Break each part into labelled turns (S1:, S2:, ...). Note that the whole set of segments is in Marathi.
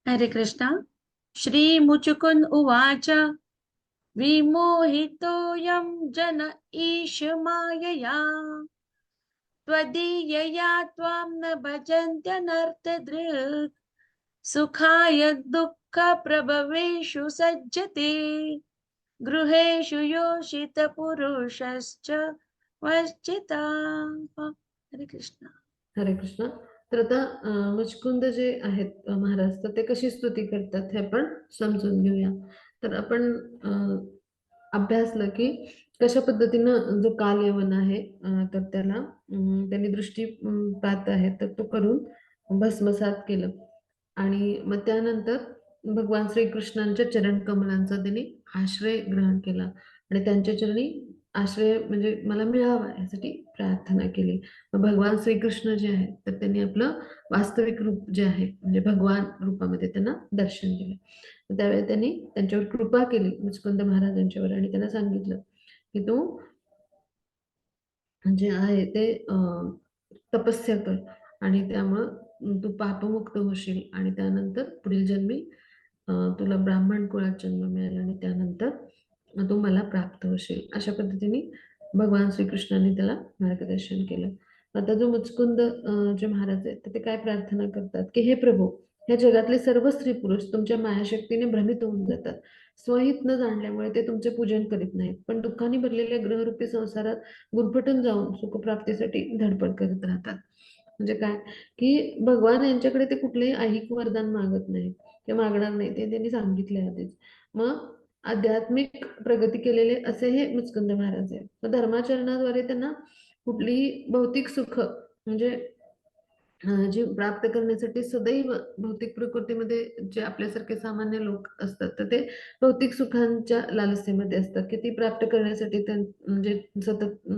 S1: हरे कृष्णा। श्री मुचुकुंद उवाच। विमोहितोऽयं जन ईश मायया त्वदीयया त्वां न भजन्त्यनर्थदृक् सुखाय दुःखप्रभवेषु सज्जते गृहेषु योषितपुरुषश्च वर्जिताः। हरे कृष्णा।
S2: हरे कृष्ण. तर आता मुचकुंद जे आहेत महाराज, तर ते कशी स्तुती करतात हे आपण समजून घेऊया. तर आपण अभ्यासलं की कशा पद्धतीनं जो काल यवन आहे, तर त्याला त्यांनी दृष्टीपात आहे तर तो करून भस्मसात केलं. आणि मग त्यानंतर भगवान श्रीकृष्णांच्या चरण कमलांचा त्यांनी आश्रय ग्रहण केला आणि त्यांच्या चरणी आश्रय म्हणजे मला मिळावा यासाठी प्रार्थना केली. मग भगवान श्रीकृष्ण जे आहेत तर त्यांनी आपलं वास्तविक रूप जे आहे म्हणजे भगवान रूपामध्ये त्यांना दर्शन दिलं. त्यावेळी त्यांनी त्यांच्यावर कृपा केली मुचकुंद महाराजांच्यावर आणि त्यांना सांगितलं की तू जे आहे ते तपस्या कर आणि त्यामुळं तू पापमुक्त होशील आणि त्यानंतर पुढील जन्मी तुला ब्राह्मण कुळात जन्म मिळेल आणि त्यानंतर तू मला प्राप्त होशील. अशा पद्धतीने भगवान श्रीकृष्णाने त्याला मार्गदर्शन केलं. आता जो मुचकुंद जे महाराज आहेत तर ते काय प्रार्थना करतात की हे प्रभू, या जगातले सर्व स्त्री पुरुष तुमच्या मायाशक्तीने भ्रमित होऊन जातात. स्वहित न जाणल्यामुळे ते तुमचे पूजन करीत नाहीत, पण दुःखाने भरलेल्या ग्रहरूपी संसारात गुरफटून जाऊन सुखप्राप्तीसाठी धडपड करत राहतात. म्हणजे काय की भगवान यांच्याकडे ते कुठलेही ऐहिक वरदान मागत नाहीत, ते मागणार नाही, ते त्यांनी सांगितले आधीच. मग आध्यात्मिक प्रगती केलेले असे हे मुचकुंद महाराज आहेत. मग धर्माचरणाद्वारे त्यांना कुठलीही भौतिक सुख म्हणजे जी प्राप्त करण्यासाठी सदैव भौतिक प्रकृतीमध्ये जे आपल्यासारखे सामान्य लोक असतात तर ते भौतिक सुखांच्या लालसेमध्ये असतात की ती प्राप्त करण्यासाठी म्हणजे सतत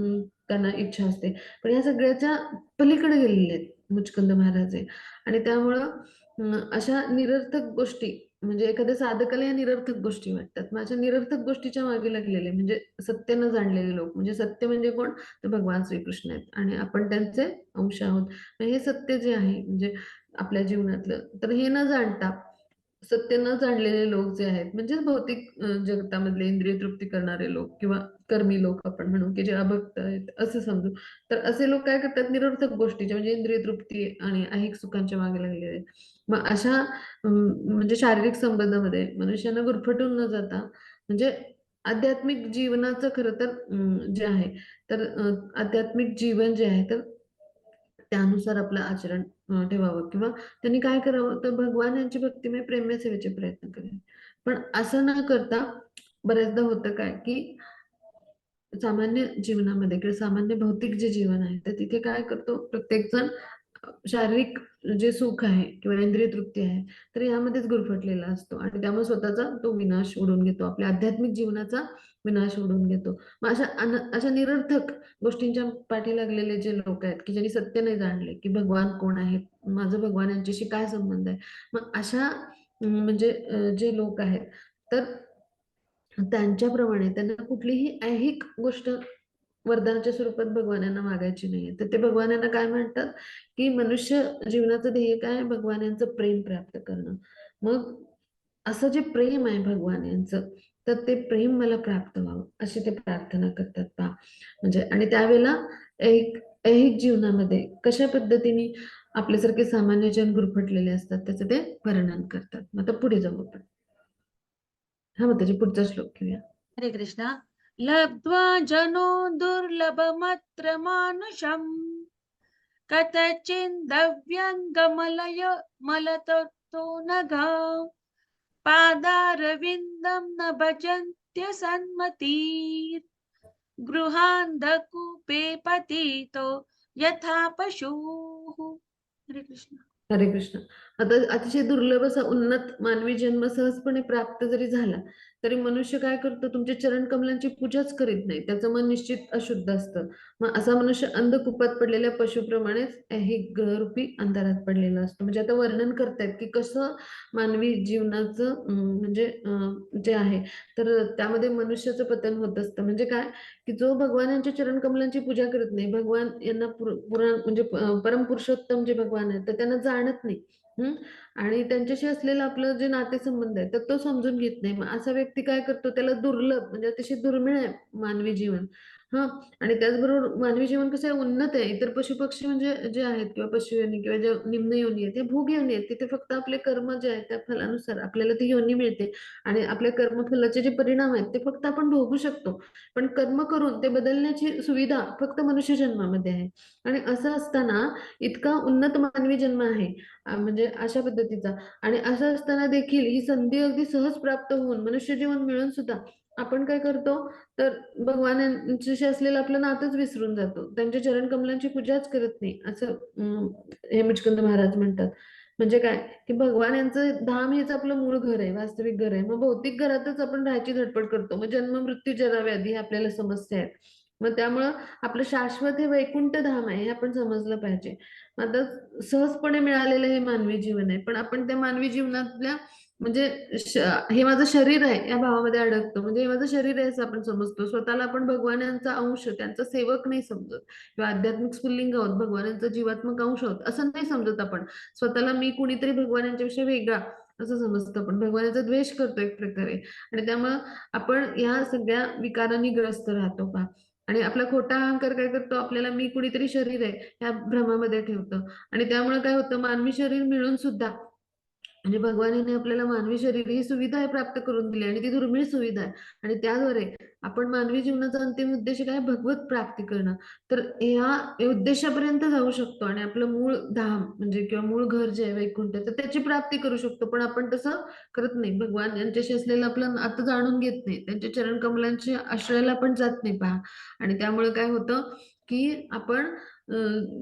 S2: त्यांना इच्छा असते. पण या सगळ्याच्या पलीकडे गेलेले आहेत मुचकुंद महाराज आहे. आणि त्यामुळं अशा निरर्थक गोष्टी म्हणजे एखाद्या साधकाला या निरर्थक गोष्टी वाटतात. मग अशा निरर्थक गोष्टीच्या मागे लागलेले म्हणजे सत्य न जाणलेले लोक, म्हणजे सत्य म्हणजे कोण, तर भगवान श्रीकृष्ण आहेत आणि आपण त्यांचे अंश आहोत. हे सत्य जे आहे म्हणजे आपल्या जीवनातलं, तर हे न जाणता सत्य न जाणलेले लोक जे आहेत म्हणजे भौतिक जगतामधले इंद्रिय तृप्ती करणारे लोक किंवा कर्मी लोक आपण म्हणू की जे अभक्त आहेत असं समजू. तर असे लोक काय करतात, निरर्थक गोष्टीच्या म्हणजे इंद्रिय तृप्ती आणि ऐहिक सुखांच्या मागे लागलेले आहेत. मग अशा म्हणजे शारीरिक संबंधामध्ये मनुष्यानं गुरफटून न जाता म्हणजे आध्यात्मिक जीवनाचं खरं तर जे आहे तर आध्यात्मिक जीवन जे आहे तर त्यानुसार आपलं आचरण ठेवावं किंवा त्यांनी काय करावं तर भगवान यांची भक्तिमय प्रेममय सेवेचे प्रयत्न करावे. पण असं न करता बऱ्याचदा होतं काय की सामान्य जीवनामध्ये किंवा सामान्य भौतिक जे जीवन आहे तर तिथे काय करतो प्रत्येक जण शारीरिक जे सुख आहे किंवा इंद्रिय तृप्ती आहे तर यामध्येच गुरफटलेला असतो आणि त्यामुळे स्वतःचा तो विनाश ओढवून घेतो, आपल्या आध्यात्मिक जीवनाचा विनाश ओढवून घेतो. मग अशा निरर्थक गोष्टींच्या पाठी लागलेले जे लोक आहेत की ज्यांनी सत्य नाही जाणले की भगवान कोण आहेत, माझं भगवान यांच्याशी काय संबंध आहे, मग अशा म्हणजे जे लोक आहेत तर त्यांच्याप्रमाणे त्यांना कुठलीही ऐहिक गोष्ट वरदानाच्या स्वरूपात भगवान यांना मागायची नाहीये. तर ते भगवान यांना काय म्हणतात की मनुष्य जीवनाचं ध्येय काय आहे, भगवान यांचं प्रेम प्राप्त करणं. मग असं जे प्रेम आहे भगवान यांचं तर ते प्रेम मला प्राप्त व्हावं अशी ते प्रार्थना करतात पहा. म्हणजे आणि त्यावेळेला ऐहिक ऐहिक जीवनामध्ये कशा पद्धतीने आपल्यासारखे सामान्य जन गुरफटलेले असतात त्याचं ते वर्णन करतात. मग आता पुढे जाऊ आपण. हा मग त्याच्या पुढचा श्लोक घेऊया.
S1: हरे कृष्णा। लब्ध्वा जनो दुर्लभमत्र मानुषम् कथचिन्दव्यङ्गमलय मलतत्तो नघा पादारविन्दं न भजन्त्य सन्मतीर् गृहान्धकूपे पतितो यथा पशुः। हरे कृष्ण।
S2: हरे कृष्ण. आता अतिशय दुर्लभ असा उन्नत मानवी जन्म सहजपणे प्राप्त जरी झाला तरी मनुष्य काय करतो, तुमच्या चरण कमलांची पूजाच करीत नाही, त्याचं मन निश्चित अशुद्ध असतं. मग असा मनुष्य अंधकूपात पडलेल्या पशुप्रमाणेच हे ग्रहरूपी अंधारात पडलेला असतो. म्हणजे आता वर्णन करतायत की कसं मानवी जीवनाचं म्हणजे जे आहे तर त्यामध्ये मनुष्याचं पतन होत असतं. म्हणजे काय की जो भगवान यांच्या चरण कमलांची पूजा करत नाही, भगवान यांना पुराण म्हणजे परमपुरुषोत्तम जे भगवान आहेत तर त्यांना जाणत नाही. आणि त्यांच्याशी असलेलं आपलं जे नातेसंबंध आहे तर तो समजून घेत नाही. मग असा व्यक्ती काय करतो, त्याला दुर्लभ म्हणजे अतिशय दुर्मिळ आहे मानवी जीवन. हा. आणि त्याचबरोबर मानवी जीवन कसं आहे, उन्नत आहे. इतर पशुपक्षी म्हणजे जे आहेत किंवा पशुयोनी किंवा जे निम्न योनी आहेत, ते भोग योनी आहेत. तिथे फक्त आपले कर्म जे आहेत त्या फलानुसार आपल्याला ती योनी मिळते आणि आपल्या कर्मफलाचे जे परिणाम आहेत ते फक्त आपण भोगू शकतो. पण कर्म करून ते बदलण्याची सुविधा फक्त मनुष्य जन्मामध्ये आहे. आणि असं असताना इतका उन्नत मानवी जन्म आहे, म्हणजे अशा पद्धतीचा, आणि असं असताना देखील ही संधी अगदी सहज प्राप्त होऊन मनुष्य जीवन मिळून सुद्धा आपण काय करतो, तर भगवानांच्याशी असलेलं आपलं नातच विसरून जातो. त्यांच्या चरण कमलांची पूजाच करत नाही, असं हे मुचकुंद महाराज म्हणतात. म्हणजे काय, की भगवान यांचं धाम हेच आपलं मूळ घर आहे, वास्तविक घर आहे. मग भौतिक घरातच आपण राहायची धडपड करतो. मग जन्म मृत्यू जरा व्याधी हे आपल्याला समस्या आहेत. मग त्यामुळं आपलं शाश्वत हे वैकुंठ धाम आहे हे आपण समजलं पाहिजे. आता सहजपणे मिळालेलं हे मानवी जीवन आहे, पण आपण त्या मानवी जीवनातल्या म्हणजे हे माझं शरीर आहे या भावामध्ये अडकतो. म्हणजे हे माझं शरीर आहे असं आपण समजतो. स्वतःला आपण भगवानांचा अंश, त्यांचा सेवक नाही समजत किंवा आध्यात्मिक स्फुल्लिंग आहोत, भगवानांचा जीवात्मक अंश आहोत असं नाही समजत आपण. स्वतःला मी कुणीतरी भगवानांच्यापेक्षा वेगळा असं समजतं. आपण भगवानाचा द्वेष करतो एक प्रकारे, आणि त्यामुळं आपण ह्या सगळ्या विकारांनी ग्रस्त राहतो पहा. आणि आपला खोटा अहंकार काय करतो, आपल्याला मी कुणीतरी शरीर आहे ह्या भ्रमामध्ये ठेवतं. आणि त्यामुळे काय होतं, मानवी शरीर मिळून सुद्धा म्हणजे भगवानाने आपल्याला मानवी शरीर ही सुविधा आहे प्राप्त करून दिली आणि ती दुर्मिळ सुविधा आहे. आणि त्याद्वारे आपण मानवी जीवनाचा अंतिम उद्देश काय, भगवत प्राप्ती करणं. तर या उद्देशापर्यंत जाऊ शकतो आणि आपलं मूळ धाम म्हणजे किंवा मूळ घर जे आहे वैकुंठ, तर त्याची प्राप्ती करू शकतो. पण आपण तसं करत नाही. भगवान यांच्याशी असलेलं आपलं नातं जाणून घेत नाही, त्यांच्या चरण कमलांच्या आश्रयाला आपण जात नाही पहा. आणि त्यामुळे काय होतं, की आपण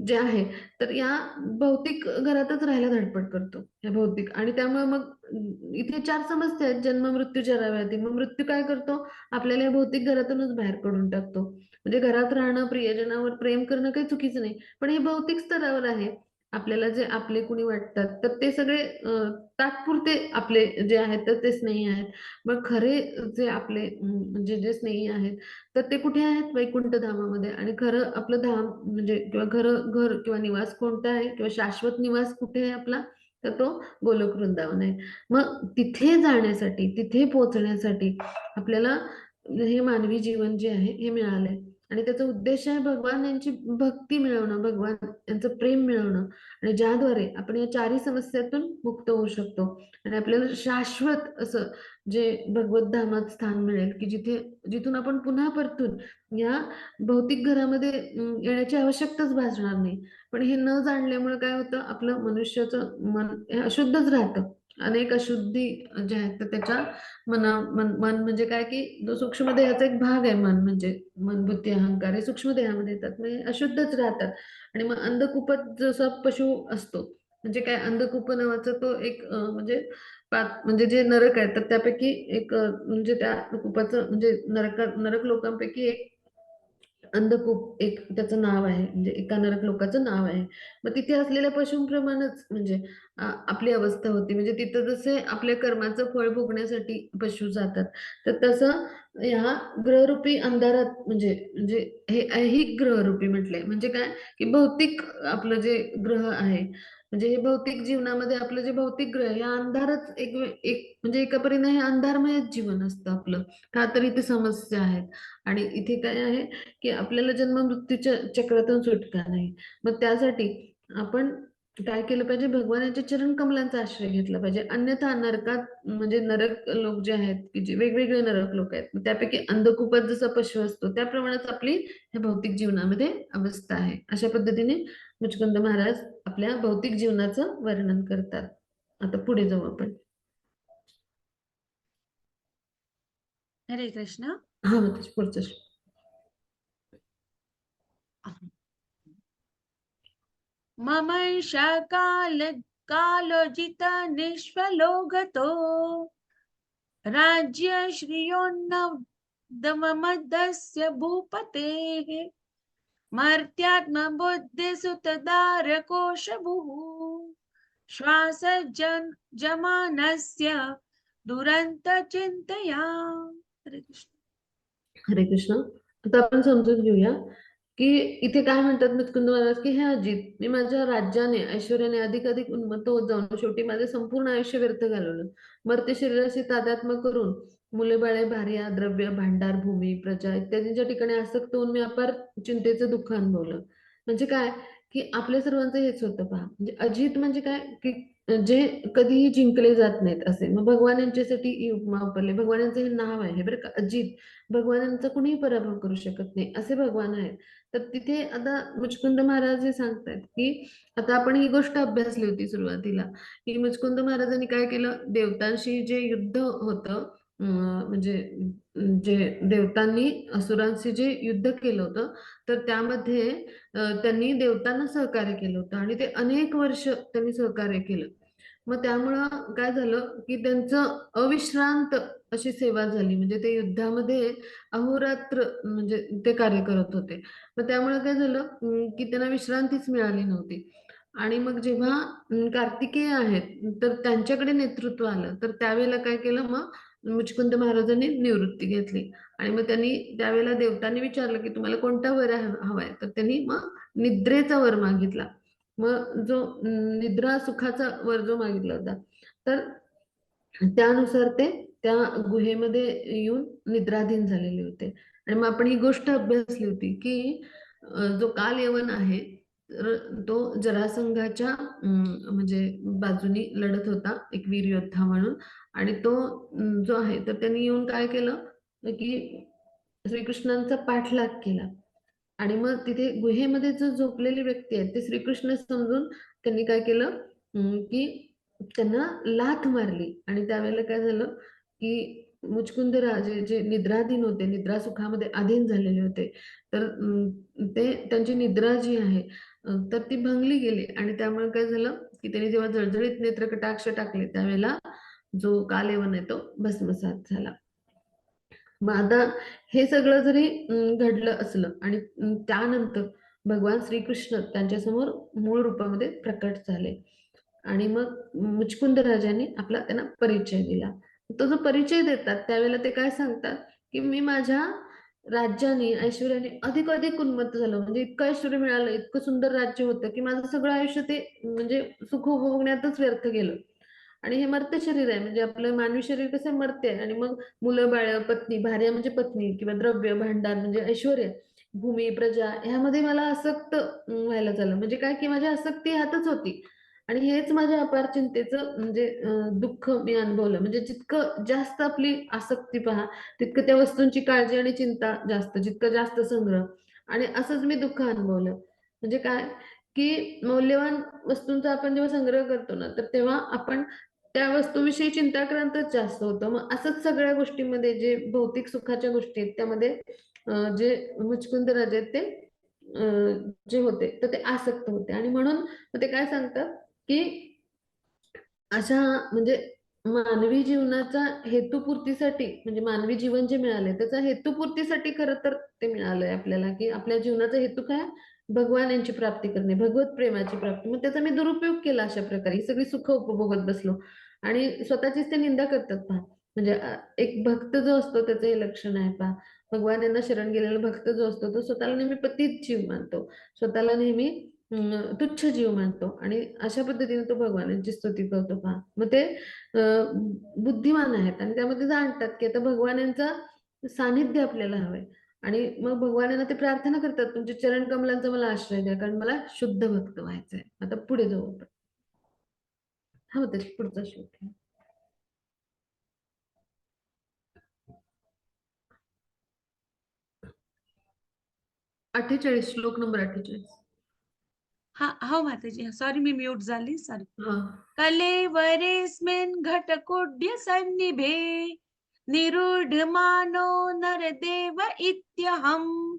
S2: जे आहे तर या भौतिक घरातच राहायला धडपड करतो, या भौतिक. आणि त्यामुळे मग इथे चार समस्या आहेत, जन्म मृत्यू जरा व्याधी. मग मृत्यू काय करतो, आपल्याला या भौतिक घरातूनच बाहेर काढून टाकतो. म्हणजे घरात राहणं, प्रियजनावर प्रेम करणं काही चुकीचं नाही, पण हे भौतिक स्तरावर आहे. आपल्याला जे आपले कुणी वाटतात तर ते सगळे तात्पुरते आपले जे आहेत तर ते स्नेही आहेत. मग खरे जे आपले म्हणजे जे स्नेही आहेत तर ते कुठे आहेत, वैकुंठ धामामध्ये. आणि खरं आपलं धाम म्हणजे किंवा घर किंवा निवास कोणता आहे किंवा शाश्वत निवास कुठे आहे आपला, तर तो गोलोक वृंदावन आहे. मग तिथे जाण्यासाठी, तिथे पोहोचण्यासाठी आपल्याला हे मानवी जीवन जे आहे हे मिळालंय. आणि त्याचा उद्देश आहे भगवान यांची भक्ती मिळवणं, भगवान यांचं प्रेम मिळवणं, आणि ज्याद्वारे आपण या चारही समस्यातून मुक्त होऊ शकतो आणि आपल्याला शाश्वत असं जे भगवत धामात स्थान मिळेल, की जिथून आपण पुन्हा परतून या भौतिक घरामध्ये येण्याची आवश्यकताच भासणार नाही. पण हे न जाणल्यामुळे काय होतं, आपलं मनुष्याचं मन हे अशुद्धच राहतं. अनेक अशुद्धी ज्या आहेत तर त्याच्या मन म्हणजे काय, की जो सूक्ष्म देहाचा एक भाग आहे मन, म्हणजे मन बुद्धी अहंकार हे सूक्ष्म देहामध्ये येतात, म्हणजे अशुद्धच राहतात. आणि मग अंधकूपात जसा पशु असतो, म्हणजे काय, अंधकूप नावाचा तो एक म्हणजे म्हणजे जे नरक आहे तर त्यापैकी एक म्हणजे त्या कुपाचं म्हणजे नरक लोकांपैकी एक अंधकूप एक त्याचं नाव आहे, म्हणजे एका नरक लोकाचं नाव आहे. मग तिथे असलेल्या पशूंप्रमाणेच म्हणजे आपली अवस्था होती. म्हणजे तिथं जसे आपल्या कर्माचं फळ भोगण्यासाठी पशु जातात, तर तसं ह्या ग्रहरूपी अंधारात म्हणजे म्हणजे हे ही ग्रहरूपी म्हटलंय. म्हणजे काय, की भौतिक आपलं जे ग्रह आहे, म्हणजे हे भौतिक जीवनामध्ये आपलं जे भौतिक ग्रह आहे, या अंधारच एक म्हणजे एका परीने हे अंधारमयच जीवन असतं आपलं. का तर इथे समस्या आहेत. आणि इथे काय आहे, की आपल्याला जन्म मृत्यूच्या चक्रातून सुटका नाही. मग त्यासाठी आपण काय केलं पाहिजे, भगवानाच्या चरण कमलांचा आश्रय घेतला पाहिजे. अन्यथा नरकात म्हणजे नरक लोक जे आहेत, की जे वेगवेगळे नरक लोक आहेत, मग त्यापैकी अंधकूपात जसा पशु असतो त्याप्रमाणेच आपली ह्या भौतिक जीवनामध्ये अवस्था आहे. अशा पद्धतीने मुचकुंद महाराज आपल्या भौतिक जीवनाचं वर्णन करतात. आता पुढे जाऊ आपण.
S1: हरे कृष्ण.
S2: हा, मग पुढचं श्लोक.
S1: ममैषा कालोजित निष्फलोगतो राज्य श्रियोन्नदममदस्य भूपतेः मर्त्यात्मबुद्धिसुतदारकोशभुः श्वासजन जमानस्य दुरंत चिंतया. हरे कृष्ण.
S2: हरे कृष्ण. आता आपण समजून घेऊया, की इथे काय म्हणतात मुचकुंद महाराज, की हे अजित, मी माझ्या राज्याने ऐश्वर्याने अधिक अधिक उन्मत्त होत जाऊन शेवटी माझे संपूर्ण आयुष्य व्यर्थ घालवलं. मर्त्य शरीराशी तादात्म्य करून मुले बाळे भार्या द्रव्य भांडार भूमी प्रजा इत्यादींच्या ठिकाणी आसक्त होऊन मी अपार चिंतेचं दुःख अनुभवलं. म्हणजे काय, की आपल्या सर्वांचं हेच होतं पहा. म्हणजे अजित म्हणजे काय, की जे कधीही जिंकले जात नाहीत असे. मग भगवान यांच्यासाठी ही उपमा वापरली. भगवान यांचं हे नाव आहे बरं का, अजित. भगवानांचा कुणीही पराभव करू शकत नाही असे भगवान आहेत. तर तिथे आता मुचकुंद महाराज हे सांगतायत, की आता आपण ही गोष्ट अभ्यासली होती सुरुवातीला, की मुचकुंद महाराजांनी काय केलं, देवतांशी जे युद्ध होतं, म्हणजे जे देवतांनी असुरांशी जे युद्ध केलं होतं, तर त्यामध्ये त्यांनी देवतांना सहकार्य केलं होतं आणि ते अनेक वर्ष त्यांनी सहकार्य केलं. मग त्यामुळं काय झालं, की त्यांचं अविश्रांत अशी सेवा झाली. म्हणजे ते युद्धामध्ये अहोरात्र म्हणजे ते कार्य करत होते. मग त्यामुळे काय झालं, की त्यांना विश्रांतीच मिळाली नव्हती. आणि मग जेव्हा कार्तिकेय आहेत, तर त्यांच्याकडे नेतृत्व आलं. तर त्यावेळेला काय केलं मग मुचकुंद महाराजांनी निवृत्ती घेतली. आणि मग त्यांनी त्यावेळेला देवतांनी विचारलं, की तुम्हाला कोणता वर हवाय? तर त्यांनी मग निद्रेचा वर मागितला. मग जो निद्रा सुखाचा वर जो मागितला होता, तर त्यानुसार ते त्या गुहेमध्ये येऊन निद्राधीन झालेले होते. आणि मग आपण ही गोष्ट अभ्यासली होती, की जो कालयवन आहे, तर तो जरासंधाच्या म्हणजे बाजूनी लढत होता, एक वीर योद्धा म्हणून. आणि तो जो आहे, तर त्यांनी येऊन काय केलं, की श्रीकृष्णांचा पाठलाग केला. आणि मग तिथे गुहेमध्ये जो झोपलेली व्यक्ती आहे, ते श्रीकृष्ण समजून त्यांनी काय केलं, की त्यांना लाथ मारली. आणि त्यावेळेला काय झालं, की मुचकुंद राजे जे निद्राधीन होते, निद्रा सुखामध्ये अधीन झालेले होते. तर ते त्यांची निद्रा जी आहे, तर ती भंगली गेली. आणि त्यामुळे काय झालं, की त्यांनी जेव्हा जळजळीत नेत्रकटाक्ष टाकले, त्यावेळेला जो कालयवन आहे तो भस्मसात झाला. मग आता हे सगळं जरी घडलं असलं आणि त्यानंतर भगवान श्रीकृष्ण त्यांच्यासमोर मूळ रूपामध्ये प्रकट झाले. आणि मग मुचकुंद राजांनी आपला त्यांना परिचय दिला. तो जो परिचय देतात त्यावेळेला ते काय सांगतात, की मी माझ्या राज्याने, ऐश्वर्याने अधिक अधिक उन्मत्त झालो. म्हणजे इतकं ऐश्वर्य मिळालं, इतकं सुंदर राज्य होतं, की माझं सगळं आयुष्य ते म्हणजे सुख उपभोगण्यातच व्यर्थ गेलं. आणि हे मर्त्य शरीर आहे, म्हणजे आपलं मानवी शरीर कसं मर्त्य आहे. आणि मग मुलं-बाळं, पत्नी, भार्या म्हणजे पत्नी किंवा द्रव्य, भांडार म्हणजे ऐश्वर्य, भूमी, प्रजा ह्यामध्ये मला आसक्त व्हायला झालं. म्हणजे काय, की माझी आसक्ती ह्यातच होती. आणि हेच माझ्या अपार चिंतेचं म्हणजे दुःख मी अनुभवलं. म्हणजे जितकं जास्त आपली आसक्ती पहा, तितकं त्या वस्तूंची काळजी आणि चिंता जास्त, जितकं जास्त संग्रह. आणि असंच मी दुःख अनुभवलं. म्हणजे काय, की मौल्यवान वस्तूंचा आपण जेव्हा संग्रह करतो ना, तर तेव्हा आपण त्या वस्तूविषयी चिंताक्रांतच जास्त होतं. मग असंच सगळ्या गोष्टींमध्ये जे भौतिक सुखाच्या गोष्टी आहेत, त्यामध्ये जे मुचकुंद राजे आहेत ते जे होते, तर ते आसक्त होते. आणि म्हणून मग ते काय सांगतात, की अशा म्हणजे मानवी जीवनाच्या हेतुपूर्तीसाठी, म्हणजे मानवी जीवन जे मिळालंय, त्याचा हेतुपूर्तीसाठी खरं तर ते मिळालंय आपल्याला, की आपल्या जीवनाचा हेतू काय? भगवान यांची प्राप्ती करणे, भगवत प्रेमाची प्राप्ती. मग त्याचा मी दुरुपयोग केला अशा प्रकारे. ही सगळी सुख उपभोगत बसलो आणि स्वतःचीच ते निंदा करतात पहा. म्हणजे एक भक्त जो असतो त्याचं हे लक्षण आहे पहा. भगवान यांना शरण गेलेला भक्त जो असतो, तो स्वतःला नेहमी पतित जीव मानतो. स्वतःला नेहमी तुच्छ जीव मानतो. आणि अशा पद्धतीने तो भगवानांची स्तुती करतो पहा. मग ते बुद्धिमान आहेत आणि त्यामध्ये जाणतात, की आता भगवान यांचं सानिध्य आपल्याला हवंय. आणि मग भगवानांना ते प्रार्थना करतात, तुमच्या चरण कमलांचा मला आश्रय द्या, कारण मला शुद्ध भक्त व्हायचंय. आता पुढे जाऊ आपण. हा होता पुढचा श्लोक आहे. 48, श्लोक नंबर 48.
S1: हा हो माताजी, सॉरी मी म्यूट झाली, सॉरी.
S2: हा.
S1: कलेवरेऽस्मिन् घटकुड्यसन्निभे निरूढमानो नरदेव इत्यहम्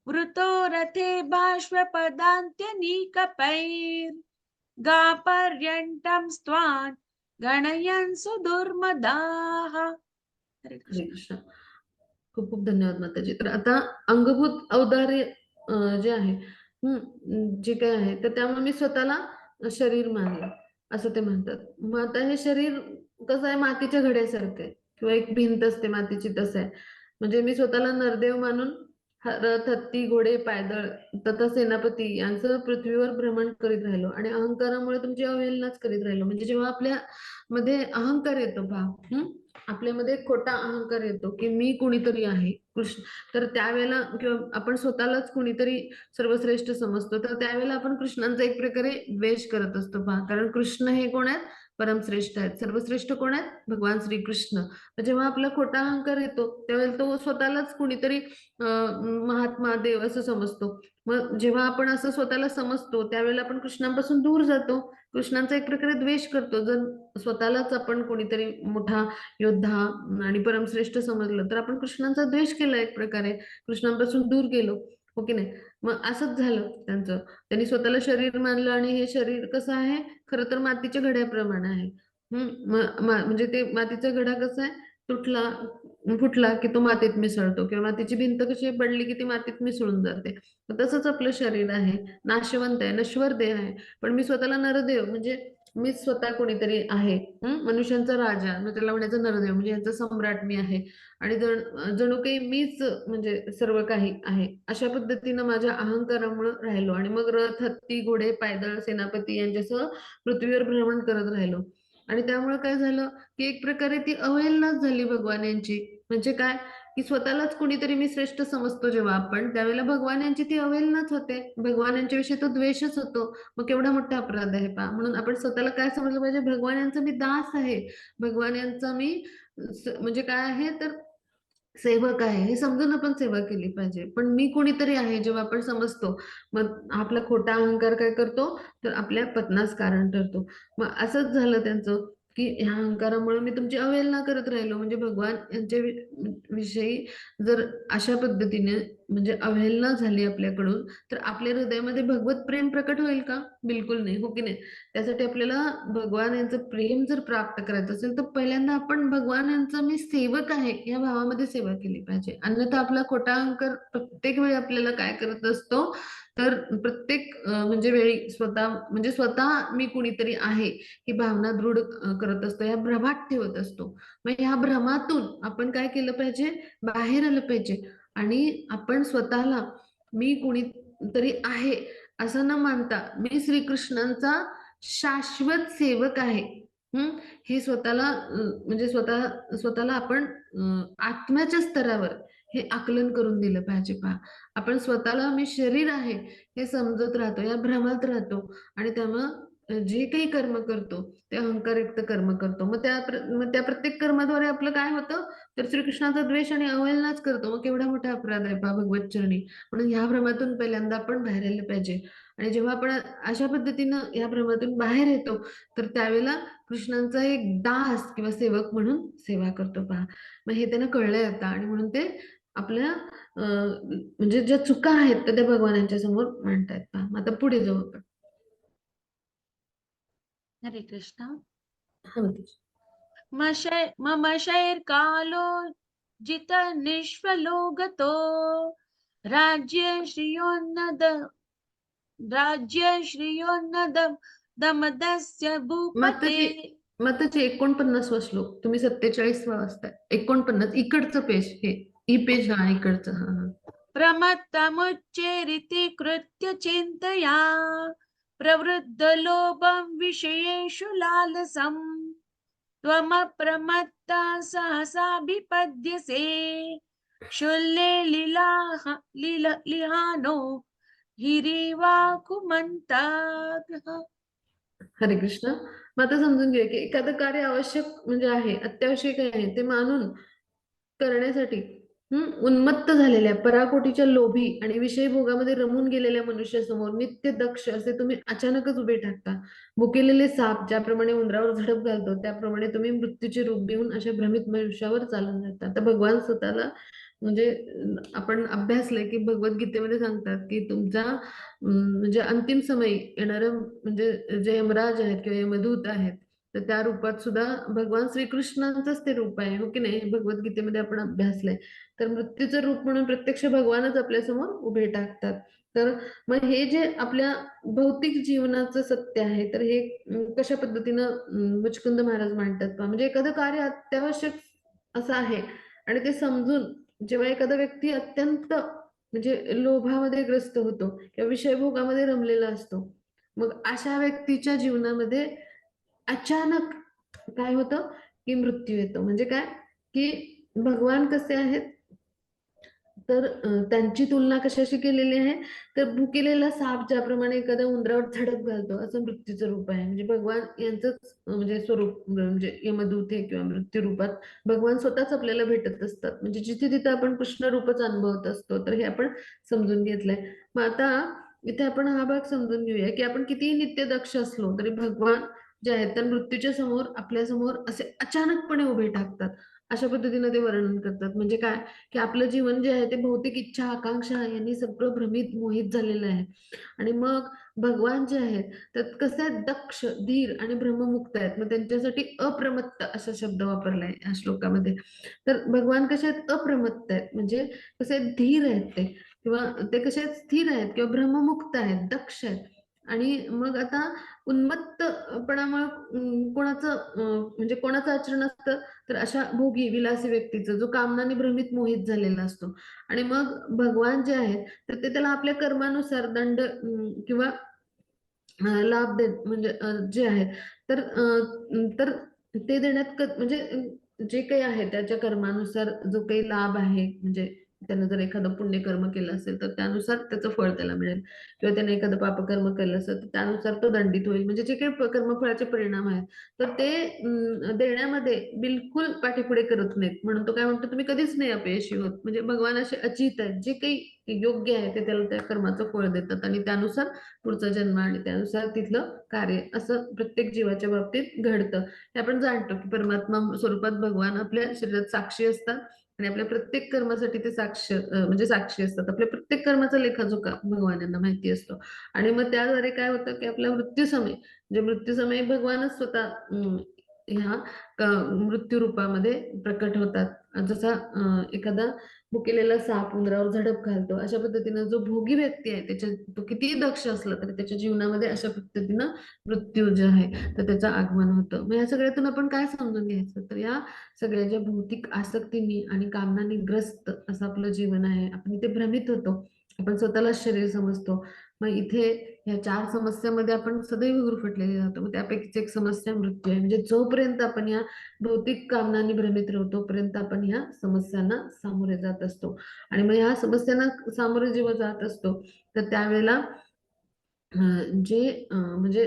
S1: वृतो रथे बाष्पपदान्त्यनीकपैर्गापर्यन्तं स्त्वान् गणयन् सुदुर्मदाः. हरे
S2: हरे
S1: कृष्ण.
S2: कृष्ण. खूप खूप धन्यवाद माताजी. तर आता अंगभूत औदार्य जे आहे, जे काही आहे, तर त्यामुळे मी स्वतःला शरीर मानलं, असं ते म्हणतात. मग आता हे शरीर कसं आहे, मातीच्या घड्यासारखं आहे किंवा एक भिंत असते मातीची, तसं आहे. म्हणजे मी स्वतःला नरदेव मानून रथ, हत्ती, घोडे, पायदळ तथा सेनापती यांचं पृथ्वीवर भ्रमण करीत राहिलो आणि अहंकारामुळे तुमची अवहेलनाच करीत राहिलो. म्हणजे जेव्हा आपल्या मध्ये अहंकार येतो पहा, आपल्यामध्ये खोटा अहंकार येतो की मी कुणीतरी आहे कृष्ण, तर त्यावेळेला किंवा आपण स्वतःलाच कुणीतरी सर्वश्रेष्ठ समजतो, तर त्यावेळेला आपण कृष्णांचा एक प्रकारे द्वेष करत असतो पहा. कारण कृष्ण हे कोण आहेत? परमश्रेष्ठ आहेत. सर्वश्रेष्ठ कोण आहेत? भगवान श्रीकृष्ण. जेव्हा आपला खोटा अहंकार येतो त्यावेळेला तो स्वतःलाच कुणीतरी महात्मा देव असं समजतो. मग जेव्हा आपण असं स्वतःला समजतो त्यावेळेला आपण कृष्णांपासून दूर जातो, कृष्णांचा एक प्रकारे द्वेष करतो. जर स्वतःलाच आपण कोणीतरी मोठा योद्धा आणि परमश्रेष्ठ समजलं तर आपण कृष्णांचा द्वेष केला एक प्रकारे, कृष्णांपासून दूर गेलो, हो की नाही? मग असंच झालं त्यांचं. त्यांनी स्वतःला शरीर मानलं आणि हे शरीर कसं आहे, खरं तर मातीच्या घड्याप्रमाणे आहे. म्हणजे ते मातीचा घडा कसा आहे, तुटला फुटला की तो मातीत मिसळतो, किंवा मातीची भिंत कशी पडली की ती मातीत मिसळून जाते. तसंच आपलं शरीर आहे, नाशवंत आहे, नश्वर देह आहे. पण मी स्वतःला नरदेव म्हणजे मी स्वतः कोणीतरी आहे, मनुष्यांचा राजा, मग त्याला म्हणायचं नरदेव म्हणजे यांचा सम्राट मी आहे. आणि जणू काही मीच म्हणजे सर्व काही आहे, अशा पद्धतीनं माझ्या अहंकारामुळे राहिलो आणि मग रथ, हत्ती, घोडे, पायदळ, सेनापती यांच्यासह पृथ्वीवर भ्रमण करत राहिलो. आणि त्यामुळे काय झालं की एक प्रकारे ती अवहेलनाच झाली भगवान यांची. म्हणजे काय, की स्वतःलाच कुणीतरी मी श्रेष्ठ समजतो जेव्हा आपण, त्यावेळेला भगवान यांची ती अवहेलनाच होते. भगवान यांच्याविषयी तो द्वेषच होतो. मग केवढा मोठा अपराध आहे पहा. म्हणून आपण स्वतःला काय समजलं पाहिजे, भगवान यांचा मी दास आहे, भगवान यांचा मी म्हणजे काय आहे तर सेवक आहे, हे समजून आपण सेवा केली पाहिजे. पण मी कोणीतरी आहे जेव्हा आपण समजतो, मग आपला खोटा अहंकार काय करतो, तर आपल्या पतनास कारण ठरतो. मग असंच झालं त्यांचं, की ह्या अहंकारामुळे मी तुमची अवहेलना करत राहिलो. म्हणजे भगवान यांच्या विषयी जर अशा पद्धतीने म्हणजे अवहेलना झाली आपल्याकडून, तर आपल्या हृदयामध्ये भगवत प्रेम प्रकट होईल का? बिलकुल नाही, हो की नाही? त्यासाठी आपल्याला भगवान यांचं प्रेम जर प्राप्त करायचं असेल, तर पहिल्यांदा आपण भगवान यांचा मी सेवक आहे या भावामध्ये सेवा केली पाहिजे. अन्यथा आपला खोटा अहंकार प्रत्येक वेळी आपल्याला काय करत असतो, तर प्रत्येक म्हणजे वेळी स्वतः मी कुणीतरी आहे ही भावना दृढ करत असतो, या भ्रमात ठेवत असतो. मग ह्या भ्रमातून आपण काय केलं पाहिजे, बाहेर आलं पाहिजे आणि आपण स्वतःला मी कुणीतरी आहे असं न मानता मी श्रीकृष्णांचा शाश्वत सेवक आहे. हे स्वतःला म्हणजे स्वतःला आपण आत्म्याच्या स्तरावर हे आकलन करून दिलं पाहिजे पहा. आपण स्वतःला मी शरीर आहे हे समजत राहतो, या भ्रमात राहतो आणि त्यामुळं जे काही कर्म करतो ते अहंकारयुक्त कर्म करतो. मग त्या प्रत्येक कर्माद्वारे आपलं काय होतं, तर श्रीकृष्णाचा द्वेष आणि अवहेलनाच करतो. मग केवढा मोठा अपराध आहे पहा भगवत चरणी. म्हणून ह्या भ्रमातून पहिल्यांदा आपण बाहेर आलं पाहिजे. आणि जेव्हा आपण अशा पद्धतीनं या भ्रमातून बाहेर येतो, तर त्यावेळेला कृष्णांचा एक दास किंवा सेवक म्हणून सेवा करतो पहा. मग हे त्यांना कळलंय आता आणि म्हणून ते आपल्या म्हणजे ज्या चुका आहेत तर त्या भगवानांच्या समोर मांडतायत पहा. मग आता पुढे जाऊ आपण.
S1: हरे कृष्णा.
S2: हा माताजी.
S1: मम शैर्कालो जित निष्फलो गतो राज्य श्रियोन्नद दमदस्य भूपते.
S2: माताजी 49 श्लोक, तुम्ही 47 वाजताय. 49 इकडचं पेज, हे ई पेज, हा इकडचं. हा हा.
S1: प्रमत्तमुच्चेरिति कृत्य चिन्तया प्रवृद्ध लोभं विषयेषु लालसम् त्वमप्रमत्ता सहसाभिपद्यसे शूल्ये लिहानो हिरिवाकुमन्तात्.
S2: हरे कृष्ण. मग आता समजून घेऊया की एखादं कार्य आवश्यक म्हणजे आहे, अत्यावश्यक आहे, ते मानून करण्यासाठी उन्मत्त झालेल्या, पराकोटीच्या लोभी आणि विषय भोगामध्ये रमून गेलेल्या मनुष्यासमोर नित्य दक्ष असे तुम्ही अचानकच उभे टाकता. भुकेलेले साप ज्याप्रमाणे उंदरावर झडप घालतो, त्याप्रमाणे तुम्ही मृत्यूचे रूप घेऊन अशा भ्रमित मनुष्यावर चालून जाता. तर भगवान स्वतःला म्हणजे आपण अभ्यासलंय की भगवद्गीतेमध्ये सांगतात की तुमचा म्हणजे अंतिम समयी येणारं म्हणजे जे यमराज आहेत किंवा यमदूत आहेत, तर त्या रूपात सुद्धा भगवान श्रीकृष्णांचंच ते रूप आहे, हो की नाही? भगवद्गीतेमध्ये आपण अभ्यासलंय. तर मृत्यूचं रूप म्हणून प्रत्यक्ष भगवानच आपल्यासमोर उभे टाकतात. तर मग हे जे आपल्या भौतिक जीवनाचं सत्य आहे, तर हे कशा पद्धतीनं मुचकुंद महाराज मांडतात पहा. म्हणजे एखादं कार्य अत्यावश्यक असं आहे आणि ते समजून जेव्हा एखादा व्यक्ती अत्यंत म्हणजे लोभामध्ये ग्रस्त होतो किंवा विषयभोगामध्ये रमलेला असतो. मग अशा व्यक्तीच्या जीवनामध्ये अचानक काय होतं, की मृत्यू येतो. म्हणजे काय, की भगवान कसे आहेत, तर त्यांची तुलना कशाशी केलेली आहे, तर भुकेलेला साप ज्याप्रमाणे एखाद्या उंदरावर झडप घालतो, असं मृत्यूचं रूप आहे. म्हणजे भगवान यांचंच म्हणजे स्वरूप म्हणजे यमदूत हे किंवा मृत्यू रूपात भगवान स्वतःच आपल्याला भेटत असतात. म्हणजे जिथे तिथे आपण कृष्ण रूपच अनुभवत असतो. तर हे आपण समजून घेतलंय. मग आता इथे आपण हा भाग समजून घेऊया, की आपण कितीही नित्य दक्ष असलो तरी भगवान जे आहेत, तर मृत्यूच्या समोर आपल्या समोर असे अचानकपणे उभे ठाकतात. अशा पद्धतीने ते वर्णन करतात. म्हणजे काय, की आपलं जीवन जे आहे ते भौतिक इच्छा, आकांक्षा यांनी सगळं भ्रमित, मोहित झालेलं आहे. आणि मग भगवान जे आहेत, त्यात कसे आहेत, दक्ष, धीर आणि भ्रममुक्त आहेत. मग त्यांच्यासाठी अप्रमत्त असा शब्द वापरलाय या श्लोकामध्ये. तर भगवान कसे आहेत, अप्रमत्त आहेत. म्हणजे कसे आहेत, धीर आहेत ते किंवा ते कसे आहेत, स्थिर आहेत किंवा भ्रममुक्त आहेत, दक्ष आहेत. आणि मग आता उन्मत्तपणामुळे कोणाचं म्हणजे कोणाचं आचरण असतं, तर अशा भोगी, विलासी व्यक्तीचं, जो कामनाने भ्रमित, मोहित झालेला असतो. आणि मग भगवान जे आहेत, तर ते त्याला आपल्या कर्मानुसार दंड किंवा लाभ देत म्हणजे जे आहे तर तर ते देण्यात म्हणजे जे काही आहे त्याच्या कर्मानुसार जो काही लाभ आहे, म्हणजे त्यानं जर एखादं पुण्यकर्म केलं असेल तर त्यानुसार त्याचं फळ त्याला मिळेल किंवा त्याने एखादं पापकर्म केलं असेल तर त्यानुसार तो दंडित होईल. म्हणजे जे काही कर्मफळाचे परिणाम आहेत तर ते देण्यामध्ये बिलकुल पाठीपुढे करत नाहीत. म्हणून तो काय म्हणतो, तुम्ही कधीच नाही अपयशी होत. म्हणजे भगवान असे अचित आहेत, जे काही योग्य आहे ते त्याला त्या कर्माचं फळ देतात आणि त्यानुसार पुढचा जन्म आणि त्यानुसार तिथलं कार्य असं प्रत्येक जीवाच्या बाबतीत घडतं. हे आपण जाणतो की परमात्मा स्वरूपात भगवान आपल्या शरीरात साक्षी असतात आणि आपल्या प्रत्येक कर्मासाठी ते म्हणजे साक्षी असतात. आपल्या प्रत्येक कर्माचा लेखाजोखा भगवान यांना माहिती असतो. आणि मग त्याद्वारे काय होतं, की आपल्या मृत्यूसमयी म्हणजे मृत्यूसमयी भगवानच स्वतः ह्या मृत्यू रूपामध्ये प्रकट होतात. जसा एखादा भुकेलेला साप उंदरावर झडप घालतो, अशा पद्धतीनं जो भोगी व्यक्ती आहे त्याच्या तो कितीही दक्ष असला तरी त्याच्या जीवनामध्ये अशा पद्धतीनं मृत्यू जे आहे तर त्याचं आगमन होतं. मग या सगळ्यातून आपण काय समजून घ्यायचं, तर या सगळ्या ज्या भौतिक आसक्तींनी आणि कामनांनी ग्रस्त असं आपलं जीवन आहे. आपण इथे भ्रमित होतो. आपण स्वतःलाच शरीर समजतो. मग इथे ह्या 4 समस्यामध्ये आपण सदैव गुरफटलेले जातो. मग त्यापैकीच एक समस्या मृत्यू आहे. म्हणजे जोपर्यंत आपण या भौतिक कामनांनी भ्रमित राहतो तोपर्यंत आपण ह्या समस्यांना सामोरे जात असतो. आणि मग ह्या समस्यांना सामोरे जेव्हा जात असतो तर त्यावेळेला जे म्हणजे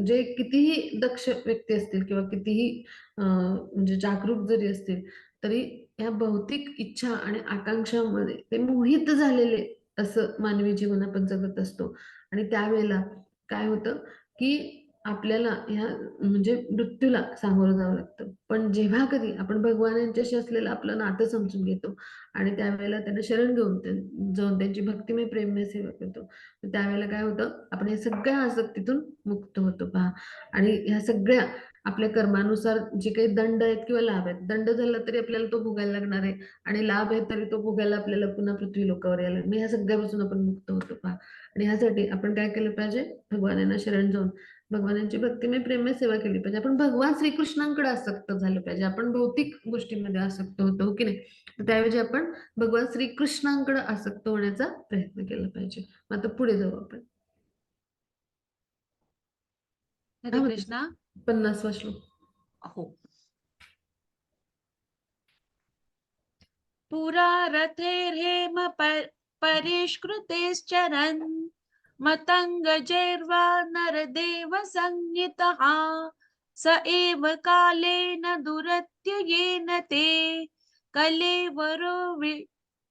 S2: जे कितीही दक्ष व्यक्ती असतील किंवा कितीही म्हणजे जागरूक जरी असतील, तरी या भौतिक इच्छा आणि आकांक्षामध्ये ते मोहित झालेले असं मानवी जीवन आपण जगत असतो. आणि त्यावेळेला काय होतं, की आपल्याला ह्या म्हणजे मृत्यूला सामोरं जावं लागतं. पण जेव्हा कधी आपण भगवान यांच्याशी असलेलं आपलं नातं समजून घेतो आणि त्यावेळेला त्यांना शरण घेऊन जाऊन त्यांची भक्तिमय, प्रेममय सेवा करतो. तर त्यावेळेला काय होतं, आपण या सगळ्या आसक्तीतून मुक्त होतो पहा. आणि ह्या सगळ्या आपल्या कर्मानुसार जे काही दंड आहेत किंवा लाभ आहेत, दंड झाला तरी आपल्याला तो भोगायला लागणार आहे आणि लाभ आहे तरी तो भोगायला आपल्याला पुन्हा पृथ्वी लोकावर यायला लागणार. मग ह्या सगळ्यापासून आपण मुक्त होतो पहा. आणि ह्यासाठी आपण काय केलं पाहिजे, भगवानांना शरण जाऊन भगवानांची भक्तिमय प्रेममय सेवा केली पाहिजे. आपण भगवान श्रीकृष्णांकडे आसक्त झालं पाहिजे. आपण भौतिक गोष्टींमध्ये आसक्त होतो, हो की नाही? तर त्याऐवजी आपण भगवान श्रीकृष्णांकडे आसक्त होण्याचा प्रयत्न केला पाहिजे. मग आता पुढे जाऊ आपण.
S1: हरे
S2: काय म्हणते?
S1: कृष्णा.
S2: 50वा श्लोक.
S1: हो. पुरा रथैर्हेम परिष्कृतेश्चरन् मतङ्गजैर्वा नरदेव संज्ञितः स एव कालेन दुरत्ययेन ते कलेवरो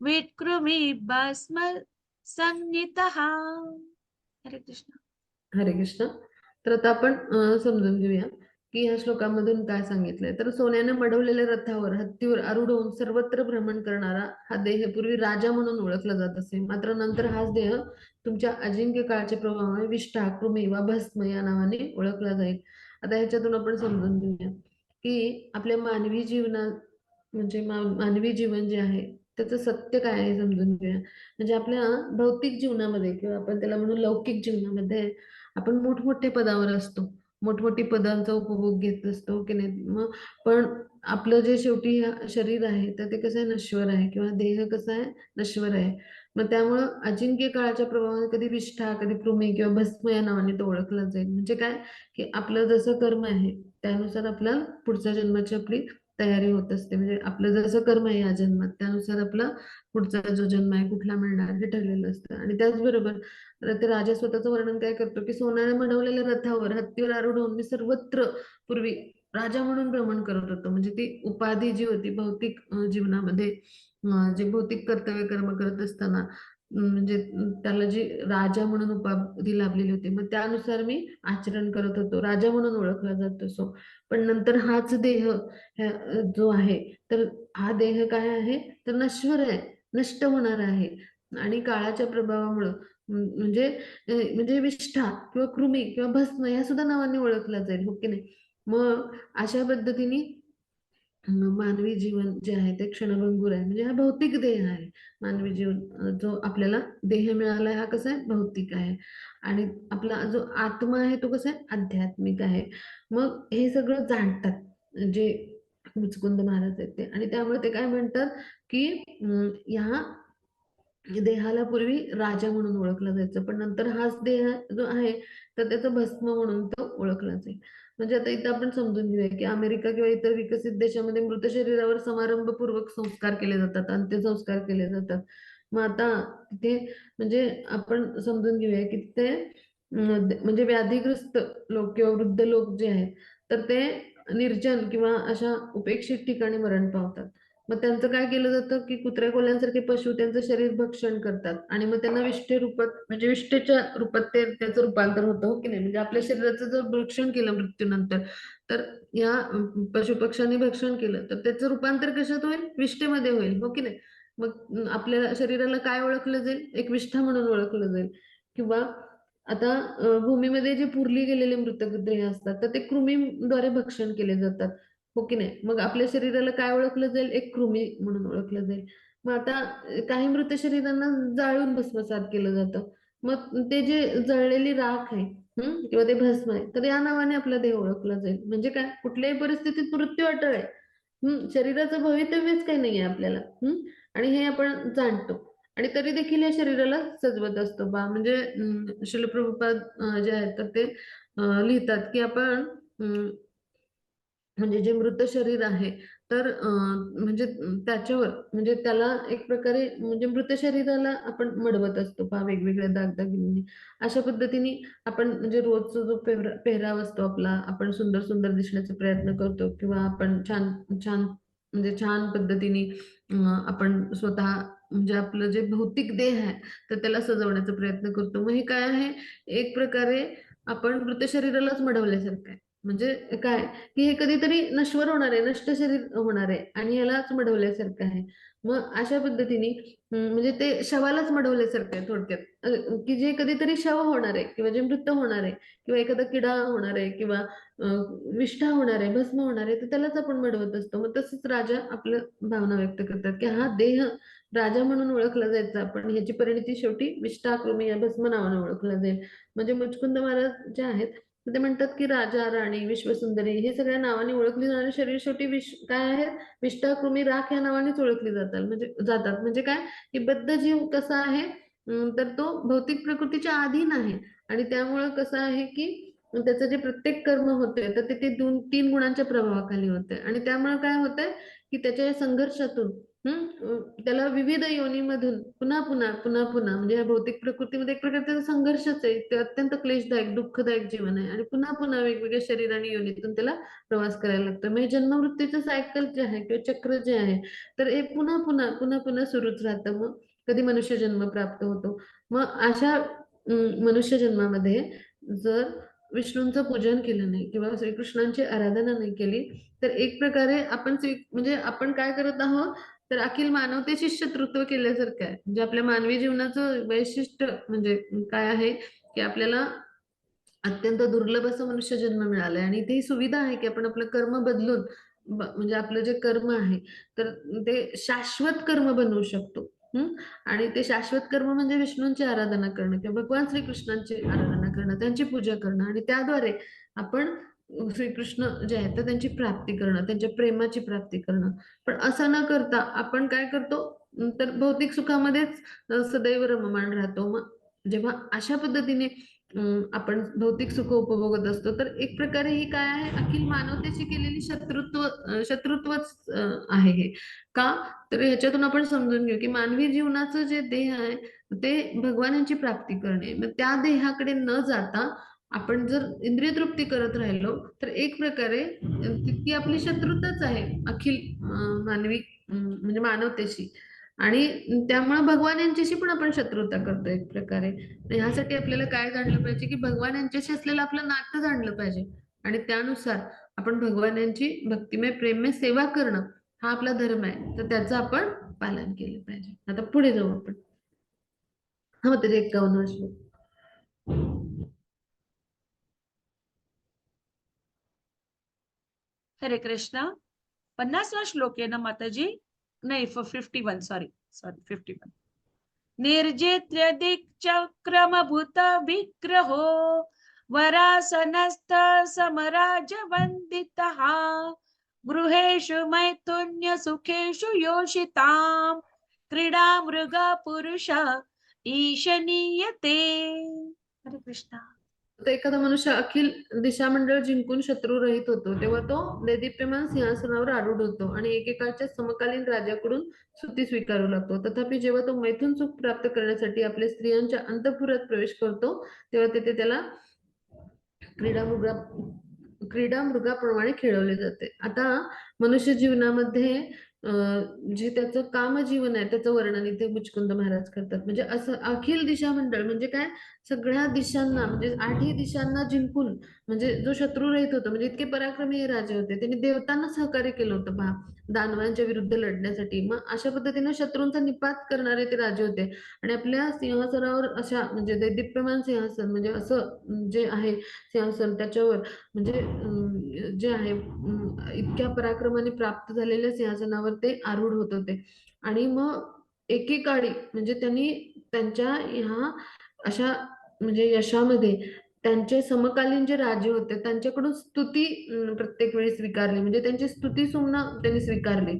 S1: विकृमी भस्म संज्ञितः. हरे कृष्ण.
S2: हरे कृष्ण. तर आता आपण समजून घेऊया की ह्या श्लोकामधून काय सांगितलंय. तर सोन्याने मढवलेल्या रथावर हत्तीवर आरूढ होऊन सर्वत्र भ्रमण करणारा हा देह पूर्वी राजा म्हणून ओळखला जात असे. मात्र नंतर हाच देह तुमच्या अजिंक्य काळाच्या प्रभावामुळे विष्ठा, कृमी वा भस्म या नावाने ओळखला जाईल. आता ह्याच्यातून आपण समजून घेऊया की आपल्या मानवी जीवनात म्हणजे मानवी जीवन जे आहे त्याचं सत्य काय आहे समजून घेऊया. म्हणजे आपल्या भौतिक जीवनामध्ये किंवा आपण त्याला म्हणू लौकिक जीवनामध्ये आपण मोठमोठ्या पदावर असतो. मोठमोठी पदांचा उपभोग घेत असतो की नाही. मग पण आपलं जे शेवटी शरीर आहे तर ते कसं आहे, नश्वर आहे किंवा देह कसा आहे, नश्वर आहे. मग त्यामुळं अजिंक्य काळाच्या प्रभावाने कधी विष्ठा, कधी कृमी किंवा भस्म या नावाने तो ओळखला जाईल. म्हणजे काय, की आपलं जसं कर्म आहे त्यानुसार आपल्या पुढच्या जन्माची आपली तयारी होत असते. म्हणजे आपलं जसं कर्म आहे या जन्मात त्यानुसार आपला पुढचा जो जन्म आहे कुठला मिळणार हे ठरलेलं असतं. आणि त्याचबरोबर ते राजा स्वतःचं वर्णन काय करतो, की सोन्याने बनवलेल्या रथावर हत्तीवर आरूढ होऊन मी सर्वत्र पूर्वी राजा म्हणून भ्रमण करत होतो. म्हणजे ती उपाधी जी होती भौतिक जीवनामध्ये, जे भौतिक कर्तव्य कर्म करत असताना म्हणजे त्याला जी राजा म्हणून उपाधी लाभलेली होती, मग त्यानुसार मी आचरण करत होतो, राजा म्हणून ओळखला जात असो. पण नंतर हाच देह जो आहे, तर हा देह काय आहे, तर नश्वर आहे, नष्ट होणार आहे. आणि काळाच्या प्रभावामुळं म्हणजे म्हणजे विष्ठा किंवा कृमी किंवा भस्म या सुद्धा नावाने ओळखला जाईल, हो की नाही? मग अशा पद्धतीने मानवी जीवन जे आहे ते क्षणभंगूर आहे. म्हणजे हा भौतिक देह आहे. मानवी जीवन जो आपल्याला देह मिळाला आहे हा कसा आहे, भौतिक आहे. आणि आपला जो आत्मा आहे तो कसा आहे, आध्यात्मिक आहे. मग हे सगळं जाणतात जे मुचकुंद महाराज आहेत ते. आणि त्यामुळे ते काय म्हणतात, की ह्या देहाला पूर्वी राजा म्हणून ओळखलं जायचं, पण नंतर हाच देह जो आहे तर त्याचं भस्म म्हणून तो ओळखला जाईल. म्हणजे आता इथं आपण समजून घेऊया, की अमेरिका किंवा इतर विकसित देशामध्ये मृत शरीरावर समारंभपूर्वक संस्कार केले जातात, अंत्यसंस्कार केले जातात. मग आता तिथे म्हणजे आपण समजून घेऊया, की तिथे म्हणजे व्याधीग्रस्त लोक किंवा वृद्ध लोक जे आहेत, तर ते निर्जन किंवा अशा उपेक्षित ठिकाणी मरण पावतात. मग त्यांचं काय केलं जातं, की कुत्र्या कोल्ह्यांसारखे पशु त्यांचं शरीर भक्षण करतात आणि मग त्यांना विष्ठे रूपात म्हणजे विष्ठेच्या रूपात ते त्याचं रूपांतर होतं, हो की नाही? म्हणजे आपल्या शरीराचं जर भक्षण केलं मृत्यूनंतर, तर या पशु पक्ष्यांनी भक्षण केलं तर त्याचं रूपांतर कशात होईल, विष्ठेमध्ये होईल, हो की नाही? मग आपल्या शरीराला काय ओळखलं जाईल, एक विष्ठा म्हणून ओळखलं जाईल. किंवा आता भूमीमध्ये जे पुरली गेलेले मृतदेह असतात तर ते कृमीद्वारे भक्षण केले जातात, हो की नाही? मग आपल्या शरीराला काय ओळखलं जाईल, एक कृमी म्हणून ओळखलं जाईल. मग आता काही मृत शरीरांना जाळून भस्मसात केलं जातं. मग ते जे जळलेली राख आहे किंवा ते भस्म आहे तर या नावाने आपला देह ओळखला जाईल. म्हणजे काय, कुठल्याही परिस्थितीत मृत्यू अटळ आहे. शरीराचं भवितव्यच काही नाहीये आपल्याला. आणि हे आपण जाणतो. आणि तरी देखील या शरीराला सजवत असतो बा. म्हणजे श्रील प्रभुपाद जे आहेत तर ते लिहितात, की आपण म्हणजे जे मृत शरीर आहे तर म्हणजे त्याच्यावर म्हणजे त्याला एक प्रकारे म्हणजे मृत शरीराला आपण मडवत असतो पहा वेगवेगळ्या दागदागिन्यांनी. अशा पद्धतीने आपण म्हणजे रोजचा जो पेहराव असतो आपला, आपण सुंदर सुंदर दिसण्याचा प्रयत्न करतो किंवा आपण छान छान म्हणजे छान पद्धतीने आपण स्वतः म्हणजे आपलं जे भौतिक देह आहे तर त्याला सजवण्याचा प्रयत्न करतो. मग हे काय आहे, एक प्रकारे आपण मृत शरीरालाच मडवल्यासारखं आहे. म्हणजे काय, की हे कधीतरी नश्वर होणार आहे, नष्ट शरीर होणार आहे आणि ह्यालाच मडवल्यासारखं आहे. मग अशा पद्धतीने म्हणजे ते शवालाच मडवल्यासारखं आहे थोडक्यात. की जे कधीतरी शव होणार आहे किंवा जे मृत होणार आहे किंवा एखादा किडा होणार आहे किंवा अ, विष्ठा होणार आहे, भस्म होणार आहे, तर त्यालाच आपण मडवत असतो. मग तसंच राजा आपल्या भावना व्यक्त करतात, की हा देह राजा म्हणून ओळखला जायचा, पण ह्याची परिणती शेवटी विष्ठा, कृमी या भस्म नावाने ओळखला जाईल. म्हणजे मुचकुंद महाराज जे आहेत तर ते म्हणतात, की राजा, राणी, विश्वसुंदरी हे सगळ्या नावाने ओळखली जाणारी शरीर शेवटी काय आहे, विष्ठा, कृमी, राख या नावानेच ओळखली जातात. म्हणजे काय, की बद्ध जीव कसा आहे, तर तो भौतिक प्रकृतीच्या अधीन आहे आणि त्यामुळं कसं आहे, की त्याचं जे प्रत्येक कर्म होते, तर ते 2-3 गुणांच्या प्रभावाखाली होते आणि त्यामुळे काय होतंय, की त्याच्या या संघर्षातून त्याला विविध योनीमधून पुन्हा म्हणजे या भौतिक प्रकृतीमध्ये एक प्रकारचा संघर्षच आहे. ते अत्यंत क्लेशदायक, दुःखदायक जीवन आहे आणि पुन्हा वेगवेगळ्या शरीर आणि योनीतून त्याला प्रवास करायला लागतो. म्हणजे जन्म-मृत्यूचं सायकल जे आहे किंवा चक्र जे आहे, तर हे पुन्हा सुरूच राहतं. मग कधी मनुष्य जन्म प्राप्त होतो. मग अशा मनुष्य जन्मामध्ये जर विष्णूंचं पूजन केलं नाही किंवा श्रीकृष्णांची आराधना नाही केली, तर एक प्रकारे आपण म्हणजे आपण काय करत आहोत, तर अखिल मानवतेची शत्रुत्व केल्यासारखं आहे. म्हणजे आपल्या मानवी जीवनाचं वैशिष्ट्य म्हणजे काय आहे, की आपल्याला अत्यंत दुर्लभ असं मनुष्य जन्म मिळालाय आणि इथे ही सुविधा आहे, की आपण आपलं कर्म बदलून म्हणजे आपलं जे कर्म आहे, तर ते शाश्वत कर्म बनवू शकतो. हं. आणि ते शाश्वत कर्म म्हणजे विष्णूंची आराधना करणं किंवा भगवान श्रीकृष्णांची आराधना करणं, त्यांची पूजा करणं आणि त्याद्वारे आपण श्रीकृष्ण जे आहेत, तर त्यांची प्राप्ती करणं, त्यांच्या प्रेमाची प्राप्ती करणं. पण असं न करता आपण काय करतो, तर भौतिक सुखामध्येच सदैव रममाण राहतो. मग जेव्हा अशा पद्धतीने आपण भौतिक सुख उपभोगत असतो, तर एक प्रकारे ही काय आहे, अखिल मानवतेची केलेली शत्रुत्वच आहे हे. का? तर ह्याच्यातून आपण समजून घेऊ, की मानवी जीवनाचं जे देह आहे, ते भगवानाची प्राप्ती करणे. मग त्या देहाकडे न जाता आपण जर इंद्रिय तृप्ती करत राहिलो, तर एक प्रकारे ती आपली शत्रुताच आहे अखिल मानवी म्हणजे मानवतेशी. आणि त्यामुळे भगवान यांच्याशी पण आपण शत्रुता करतो एक प्रकारे. तर ह्यासाठी आपल्याला काय जाणलं पाहिजे, की भगवान यांच्याशी असलेलं आपलं नातं जाणलं पाहिजे आणि त्यानुसार आपण भगवान यांची भक्तिमय प्रेममय सेवा करणं हा आपला धर्म आहे, तर त्याचं आपण पालन केलं पाहिजे. आता पुढे जाऊ आपण. हा तरी 51 श्लोक.
S1: हरे कृष्ण. 50वा श्लोक आहे ना माताजी? नाही, 51, सॉरी सॉरी, 51. निर्जित्य दिक्चक्रमभूत विग्रहो वरासनस्थ समराज वंदितः गृहेषु मैथुन्य सुखेषु योषितां क्रीडा मृगा पुरुष ईशनीयते. हरे कृष्णा.
S2: तर एखादा मनुष्य अखिल दिशामंडळ जिंकून शत्रुरहित होतो, तेव्हा तो दैदिप्यमान सिंहासनावर आरूढ होतो आणि एकेकाळच्या समकालीन राजाकडून स्तुती स्वीकारू लागतो. तथापि जेव्हा तो मैथुन सुख प्राप्त करण्यासाठी आपल्या स्त्रियांच्या अंतःपुरात प्रवेश करतो, तेव्हा तेथे त्याला क्रीडामृगा क्रीडामृगाप्रमाणे खेळवले जाते. आता मनुष्य जीवनामध्ये जे त्याचं कामजीवन आहे त्याचं वर्णन इथे मुचकुंद महाराज करतात. म्हणजे असं अखिल दिशामंडळ म्हणजे काय, सगळ्या दिशांना म्हणजे 8ही दिशांना जिंकून, म्हणजे जो शत्रुरहित होता, म्हणजे इतके पराक्रमी हे राजे होते, त्यांनी देवतांना सहकार्य केलं होतं पहा दानवांच्या विरुद्ध लढण्यासाठी. मग अशा पद्धतीने शत्रूंचा निपात करणारे ते राजे होते आणि आपल्या सिंहासनावर अशा म्हणजे दैदिप्यमान सिंहासन म्हणजे असं जे आहे सिंहासन त्याच्यावर म्हणजे जे आहे इतक्या पराक्रमाने प्राप्त झालेल्या सिंहासनावर ते आरूढ होत होते. आणि मग एकेकाळी म्हणजे त्यांनी त्यांच्या ह्या अशा म्हणजे यशामध्ये त्यांचे समकालीन जे राजे होते त्यांच्याकडून स्तुती प्रत्येक वेळी स्वीकारली, म्हणजे त्यांची स्तुती सुमनं त्यांनी स्वीकारली.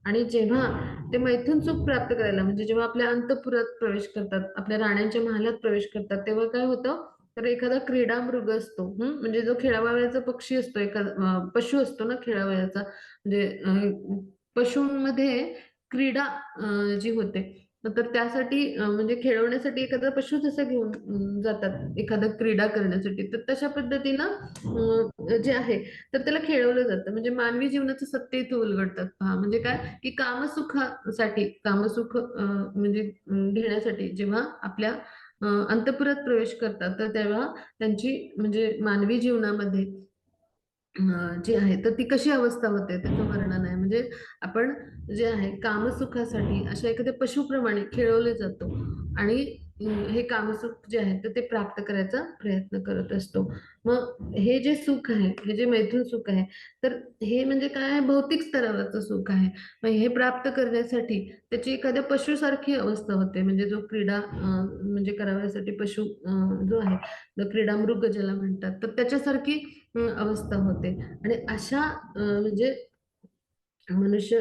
S2: आणि जेव्हा ते मैथुन सुख प्राप्त करायला म्हणजे जेव्हा आपल्या अंतःपुरात प्रवेश करतात, आपल्या राण्यांच्या महालात प्रवेश करतात, तेव्हा काय होतं, तर एखादा क्रीडा मृग असतो, म्हणजे जो खेळावयाचा पक्षी असतो, एखादा पशु असतो ना खेळावयाचा, म्हणजे पशूंमध्ये क्रीडा जी होते, तर त्यासाठी म्हणजे खेळवण्यासाठी एखादा पशु जसं घेऊन जातात एखादा क्रीडा करण्यासाठी, तर तशा पद्धतीनं जे आहे तर त्याला खेळवलं जातं. म्हणजे मानवी जीवनाचं सत्य इथे उलगडतात पहा. म्हणजे काय, की कामसुखासाठी कामसुख म्हणजे घेण्यासाठी जेव्हा आपल्या अंतःपुरात प्रवेश करतात, तर तेव्हा त्यांची म्हणजे मानवी जीवनामध्ये जी आहे तर ती कशी अवस्था होते त्याचं वर्णन आहे. म्हणजे आपण जे आहे कामसुखासाठी अशा एखाद्या पशुप्रमाणे खेळवले जातो आणि हे कामसुख जे आहे तर ते प्राप्त करायचा प्रयत्न करत असतो. मग हे जे सुख आहे, हे जे मैथुन सुख आहे, तर हे म्हणजे काय आहे, भौतिक स्तरावरचं सुख आहे. मग हे प्राप्त करण्यासाठी त्याची एखाद्या पशुसारखी अवस्था होते. म्हणजे जो क्रीडा म्हणजे करावयासाठी पशु जो आहे, जो क्रीडामृग ज्याला म्हणतात, तर त्याच्यासारखी अवस्था होते. आणि अशा म्हणजे मनुष्य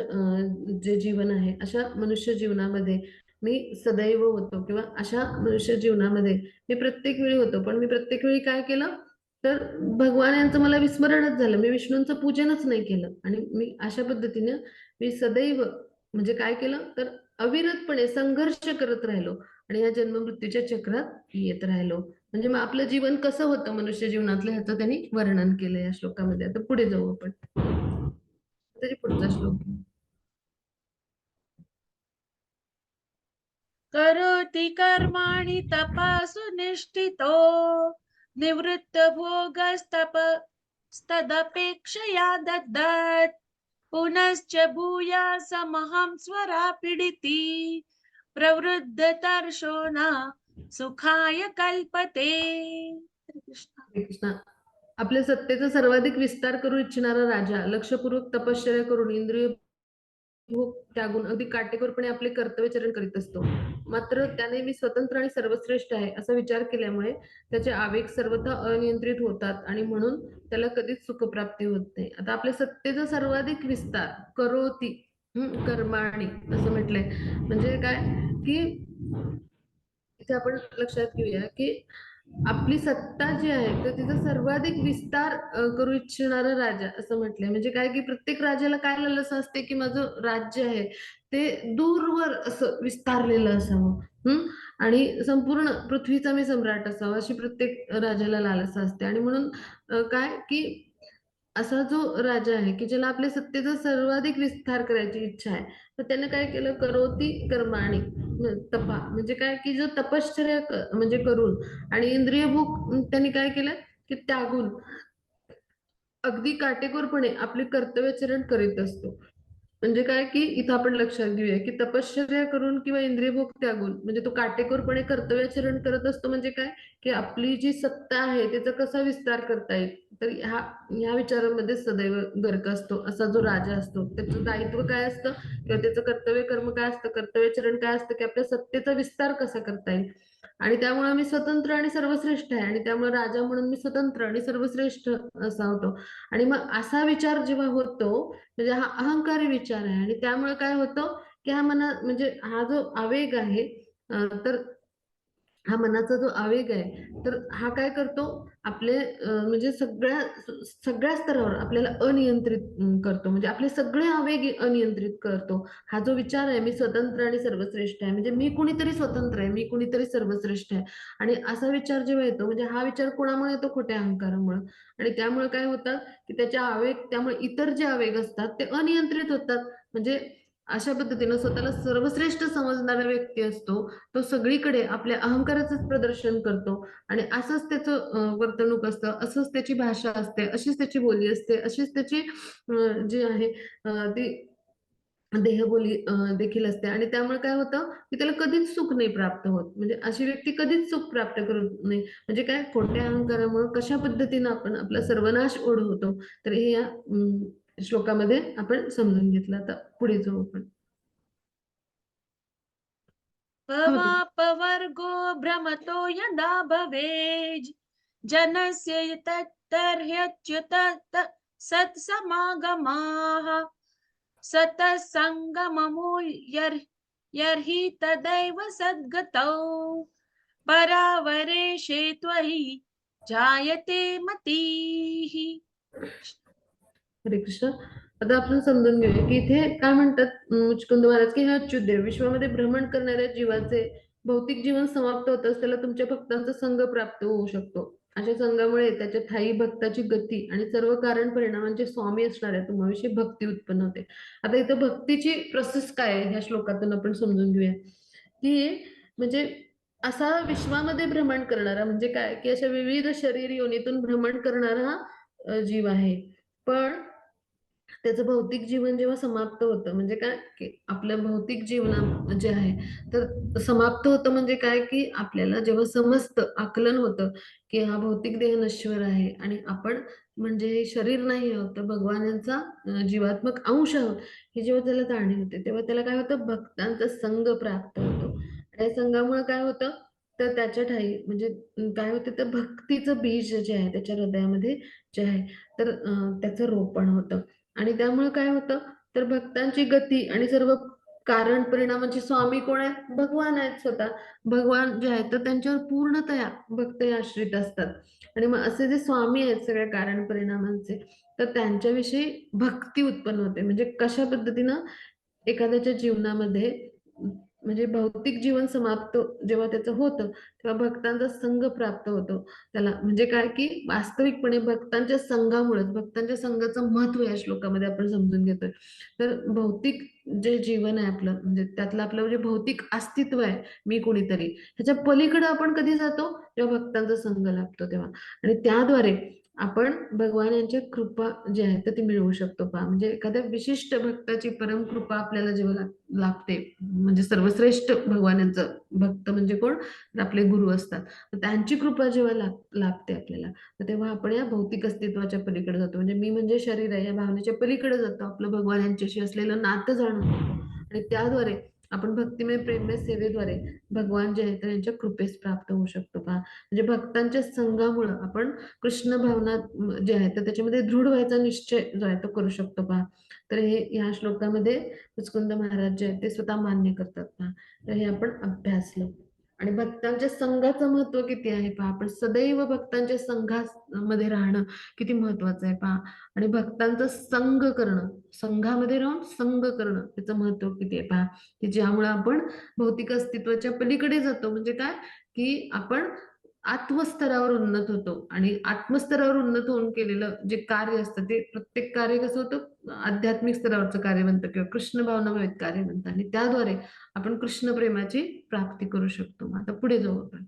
S2: जे जीवन आहे, अशा मनुष्य जीवनामध्ये मी सदैव होतो किंवा अशा मनुष्य जीवनामध्ये मी प्रत्येक वेळी होतो. पण मी प्रत्येक वेळी काय केलं, तर भगवान यांचं मला विस्मरणच झालं. मी विष्णूंचं पूजनच नाही केलं आणि मी अशा पद्धतीने मी सदैव म्हणजे काय केलं, तर अविरतपणे संघर्ष करत राहिलो आणि या जन्म-मृत्यूच्या चक्रात येत राहिलो. म्हणजे मग आपलं जीवन कसं होतं मनुष्य जीवनातलं ह्याचं त्यांनी वर्णन केलं या श्लोकामध्ये. आता पुढे जाऊ आपण. तरी पुढचा श्लोक.
S1: करोति कर्माणि तपासु निष्ठितो निवृत्त भोगस्तपस्तदपेक्षया दद्दत् पुनश्च भूयासमहं स्वरापीडिति प्रवृद्धतर्षो न सुखाय कल्पते. हरे कृष्ण.
S2: हरे कृष्णा. आपल्या सत्तेचा सर्वाधिक विस्तार करू इच्छिणारा राजा लक्षपूर्वक तपश्चर्या करून इंद्रिय भोग त्यागून अगदी काटेकोरपणे आपले कर्तव्यचरण करीत असतो. मात्र त्याने मी स्वतंत्र आणि सर्वश्रेष्ठ आहे असा विचार केल्यामुळे त्याचे आवेग सर्वथा अनियंत्रित होतात आणि म्हणून त्याला कधीच सुखप्राप्ती होत नाही. आता आपल्या सत्तेचा सर्वाधिक विस्तार करोती कर्माणी असं म्हटलंय. म्हणजे काय की इथे आपण लक्षात घेऊया की आपली सत्ता जी आहे तर तिचा सर्वाधिक विस्तार करू इच्छिणारा राजा असं म्हटलंय. म्हणजे काय की प्रत्येक राजाला काय लालसा असते की माझं राज्य आहे ते दूरवर असं विस्तारलेलं असावं. आणि संपूर्ण पृथ्वीचा मी सम्राट असावा अशी प्रत्येक राजाला लालसा असते. आणि म्हणून काय की असा जो राजा आहे की ज्याला आपल्या सत्तेचा सर्वाधिक विस्तार करायची इच्छा आहे, तर त्याने काय केलं, करोती कर्माणी तपा म्हणजे काय की जो तपश्चर्या म्हणजे करून आणि इंद्रिय भोग त्यांनी काय केलं की त्यागून अगदी काटेकोरपणे आपले कर्तव्याचरण करीत असतो. म्हणजे काय की इथं आपण लक्षात घेऊया की तपश्चर्या करून किंवा इंद्रियभोग त्यागून म्हणजे तो काटेकोरपणे कर्तव्याचरण करत असतो. म्हणजे काय की आपली जी सत्ता आहे त्याचा कसा विस्तार करता येईल, तर ह्या विचारांमध्ये सदैव गर्क असतो असा जो राजा असतो. त्याचं दायित्व काय असतं किंवा त्याचं कर्तव्य कर्म काय असतं, कर्तव्यचरण काय असतं की आपल्या सत्तेचा विस्तार कसा करता येईल. आणि त्यामुळे मी स्वतंत्र आणि सर्वश्रेष्ठ आहे आणि त्यामुळे राजा म्हणून मी स्वतंत्र आणि सर्वश्रेष्ठ असा होतो. आणि मग असा विचार जेव्हा होतो म्हणजे हा अहंकारी विचार आहे आणि त्यामुळे काय होतं की हा मना म्हणजे हा जो आवेग आहे तर हा मनाचा जो आवेग आहे तर हा काय करतो आपले म्हणजे सगळ्या स्तरावर आपल्याला अनियंत्रित करतो. म्हणजे आपले सगळे आवेग अनियंत्रित करतो. हा जो विचार आहे मी स्वतंत्र आणि सर्वश्रेष्ठ आहे म्हणजे मी कुणीतरी स्वतंत्र आहे, मी कुणीतरी सर्वश्रेष्ठ आहे. आणि असा विचार जेव्हा येतो म्हणजे हा विचार कोणामुळे येतो, खोट्या अहंकारामुळे. आणि त्यामुळे काय होतात की त्याचे आवेग त्यामुळे इतर जे आवेग असतात ते अनियंत्रित होतात. म्हणजे अशा पद्धतीनं स्वतःला सर्वश्रेष्ठ समजणारा व्यक्ती असतो तो सगळीकडे आपल्या अहंकाराचंच प्रदर्शन करतो. आणि असंच त्याचं वर्तणूक असतं, असंच त्याची भाषा असते, अशीच त्याची बोली असते, अशीच त्याची जी आहे ती देहबोली देखील असते. आणि त्यामुळे काय होतं की त्याला कधीच सुख नाही प्राप्त होत. म्हणजे अशी व्यक्ती कधीच सुख प्राप्त करू नये. म्हणजे काय खोट्या अहंकारामुळे कशा पद्धतीनं आपण आपला सर्वनाश ओढवतो तर हे या श्लोकामध्ये आपण समजून घेतलं. आता पुढे जाऊ आपण. हो दीदी.
S1: पवापवर्गो भ्रमतो यदा भवेज् जनस्य तत्तर्ह्यच्युत सत्समागमाः सतः यर्हि तदैव सद्गतौ परावरेशे त्वहि जायते मतीः.
S2: हरे कृष्ण. आता आपण समजून घेऊया की इथे काय म्हणतात मुचकुंद महाराज की हे अच्युतदेव विश्वामध्ये भ्रमण करणाऱ्या जीवाचे भौतिक जीवन समाप्त होताच त्याला तुमच्या भक्तांचा संघ प्राप्त होऊ शकतो. अशा संघामुळे त्याच्या ठायी भक्ताची गती आणि सर्व कारण परिणामांचे स्वामी असणाऱ्या तुम्हाविषयी भक्ती उत्पन्न होते. आता इथं भक्तीची प्रोसेस काय आहे ह्या श्लोकातून आपण समजून घेऊया की म्हणजे असा विश्वामध्ये भ्रमण करणारा म्हणजे काय की अशा विविध शरीर योनीतून भ्रमण करणारा हा जीव आहे. पण त्याचं भौतिक जीवन जेव्हा समाप्त होतं म्हणजे काय की आपलं भौतिक जीवन जे आहे तर समाप्त होतं म्हणजे काय की आपल्याला जेव्हा समजतं आकलन होतं की हा भौतिक देह नश्वर आहे आणि आपण म्हणजे हे शरीर नाही आहोत तर भगवान यांचा जीवात्मक अंश आहोत ही जेव्हा त्याला जाणीव होते तेव्हा त्याला काय होतं भक्तांचा संग प्राप्त होतो. आणि या संघामुळे काय होतं तर त्याच्या ठायी म्हणजे काय होते तर भक्तीचं बीज जे आहे त्याच्या हृदयामध्ये जे आहे तर त्याचं रोपण होतं. आणि त्यामुळे काय होतं तर भक्तांची गती आणि सर्व कारण परिणामाचे स्वामी कोण आहेत, भगवान आहेत स्वतः. भगवान जे आहेत तर त्यांच्यावर पूर्णतया भक्त हे आश्रित असतात. आणि मग असे जे स्वामी आहेत सगळ्या कारण परिणामांचे तर त्यांच्याविषयी भक्ती उत्पन्न होते. म्हणजे कशा पद्धतीनं एखाद्याच्या जीवनामध्ये म्हणजे भौतिक जीवन समाप्त जेव्हा त्याचं होतं तेव्हा भक्तांचा संघ प्राप्त होतो त्याला. म्हणजे काय की वास्तविकपणे भक्तांच्या संघामुळेच भक्तांच्या संघाचं महत्व या श्लोकामध्ये आपण समजून घेतोय. तर भौतिक जे जीवन आहे आपलं म्हणजे त्यातलं आपलं जे भौतिक अस्तित्व आहे मी कोणीतरी ह्याच्या पलीकडे आपण कधी जातो जेव्हा भक्तांचा संघ लाभतो तेव्हा. आणि त्याद्वारे आपण भगवान यांच्या कृपा जी आहे तर ती मिळवू शकतो. पहा म्हणजे एखाद्या विशिष्ट भक्ताची परम कृपा आपल्याला जेव्हा लाभते म्हणजे सर्वश्रेष्ठ भगवान यांचं भक्त म्हणजे कोण तर आपले गुरु असतात. तर त्यांची कृपा जेव्हा लाभते आपल्याला तर तेव्हा आपण या भौतिक अस्तित्वाच्या पलीकडे जातो. म्हणजे मी म्हणजे शरीर आहे या भावनेच्या पलीकडे जातो. आपलं भगवान यांच्याशी असलेलं नातं जाणून घेतो आणि त्याद्वारे आपण भक्तिमय प्रेममय सेवेद्वारे भगवान जे आहेत तर यांच्या कृपेस प्राप्त होऊ शकतो पहा. म्हणजे भक्तांच्या संघामुळं आपण कृष्ण भावना जे आहे तर त्याच्यामध्ये दृढ व्हायचा निश्चय जो आहे तो करू शकतो पहा. तर हे या श्लोकामध्ये मुचकुंद महाराज जे आहेत ते स्वतः मान्य करतात पहा. तर हे आपण अभ्यासलं. आणि भक्तांच्या संघाचं महत्व किती आहे पहा. आपण सदैव भक्तांच्या संघामध्ये राहणं किती महत्वाचं आहे पहा. आणि भक्तांचा संग करणं, संघामध्ये राहून संग करणं त्याचं महत्व किती आहे पहा. की ज्यामुळे आपण भौतिक अस्तित्वाच्या पलीकडे जातो. म्हणजे काय, की आपण आत्मस्तरावर उन्नत होतो. आणि आत्मस्तरावर उन्नत होऊन केलेलं जे कार्य असतं ते प्रत्येक कार्य कसं होतं, आध्यात्मिक स्तरावरचं कार्य बनतं किंवा कृष्ण भावनामय कार्य बनतं. आणि त्याद्वारे आपण कृष्ण प्रेमाची प्राप्ती करू शकतो. आता पुढे जाऊ आपण.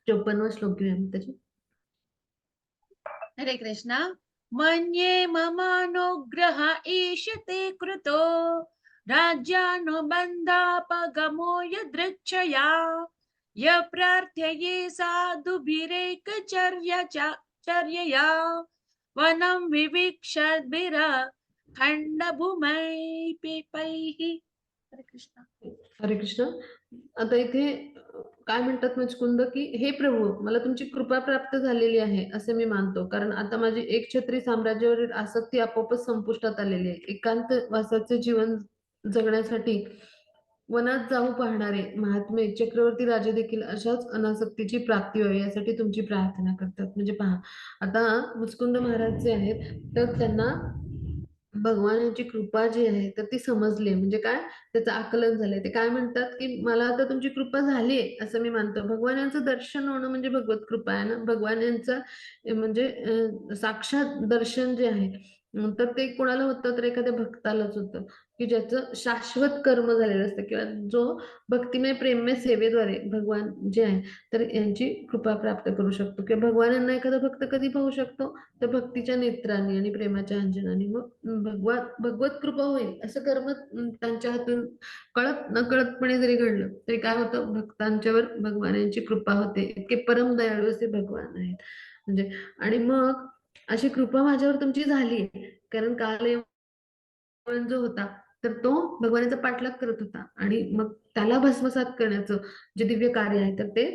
S2: 54वा श्लोक घेऊया मग त्याची.
S1: हरे कृष्ण. मन्ये ममानुग्रह ईशते कृतो राज्यानुबन्धापगमो यदृच्छया य प्रार्थये चर्यया वनं विवीक्षद्भिर खण्डभूमैः. हरे कृष्ण.
S2: हरे कृष्ण. आता इथे काय म्हणतात मुचकुंद, की हे प्रभू मला तुमची कृपा प्राप्त झालेली आहे असे मी मानतो. कारण आता माझी एकछत्री साम्राज्यावरील आसक्ती आपोआपच संपुष्टात आलेली आहे. एकांत वासाचे जीवन जगण्यासाठी वनात जाऊ पाहणारे महात्मे चक्रवर्ती राजे देखील अशाच अनासक्तीची प्राप्ती व्हावी यासाठी तुमची प्रार्थना करतात. म्हणजे पहा, आता मुचकुंद महाराज जे आहेत तर त्यांना भगवानाची कृपा जी आहे तर ती समजली आहे. म्हणजे काय, त्याचं आकलन झालंय. ते काय म्हणतात, की मला आता तुमची कृपा झाली आहे असं मी मानतो. भगवान यांचं दर्शन होणं म्हणजे भगवत कृपा आहे ना. भगवान यांचं म्हणजे साक्षात दर्शन जे आहे तर ते कोणाला होतं, तर एखाद्या भक्तालाच होतं, की ज्याचं शाश्वत कर्म झालेलं असतं किंवा जो भक्तिमय प्रेममय सेवेद्वारे भगवान जे आहे तर यांची कृपा प्राप्त करू शकतो. किंवा भगवानांना एखादा भक्त कधी पाहू शकतो, तर भक्तीच्या नेत्रांनी आणि प्रेमाच्या अंजनाने. मग भगवत कृपा होईल असं कर्म त्यांच्या हातून कळत नकळतपणे जरी घडलं तरी काय होतं, भक्तांच्यावर भगवानांची कृपा होते. इतके परम दयाळू असे भगवान आहेत. म्हणजे आणि मग अशी कृपा माझ्यावर तुमची झाली आहे. कारण काल जो होता तर तो भगवानाचा पाठलाग करत होता आणि मग त्याला भस्मसात करण्याचं जे दिव्य कार्य आहे तर ते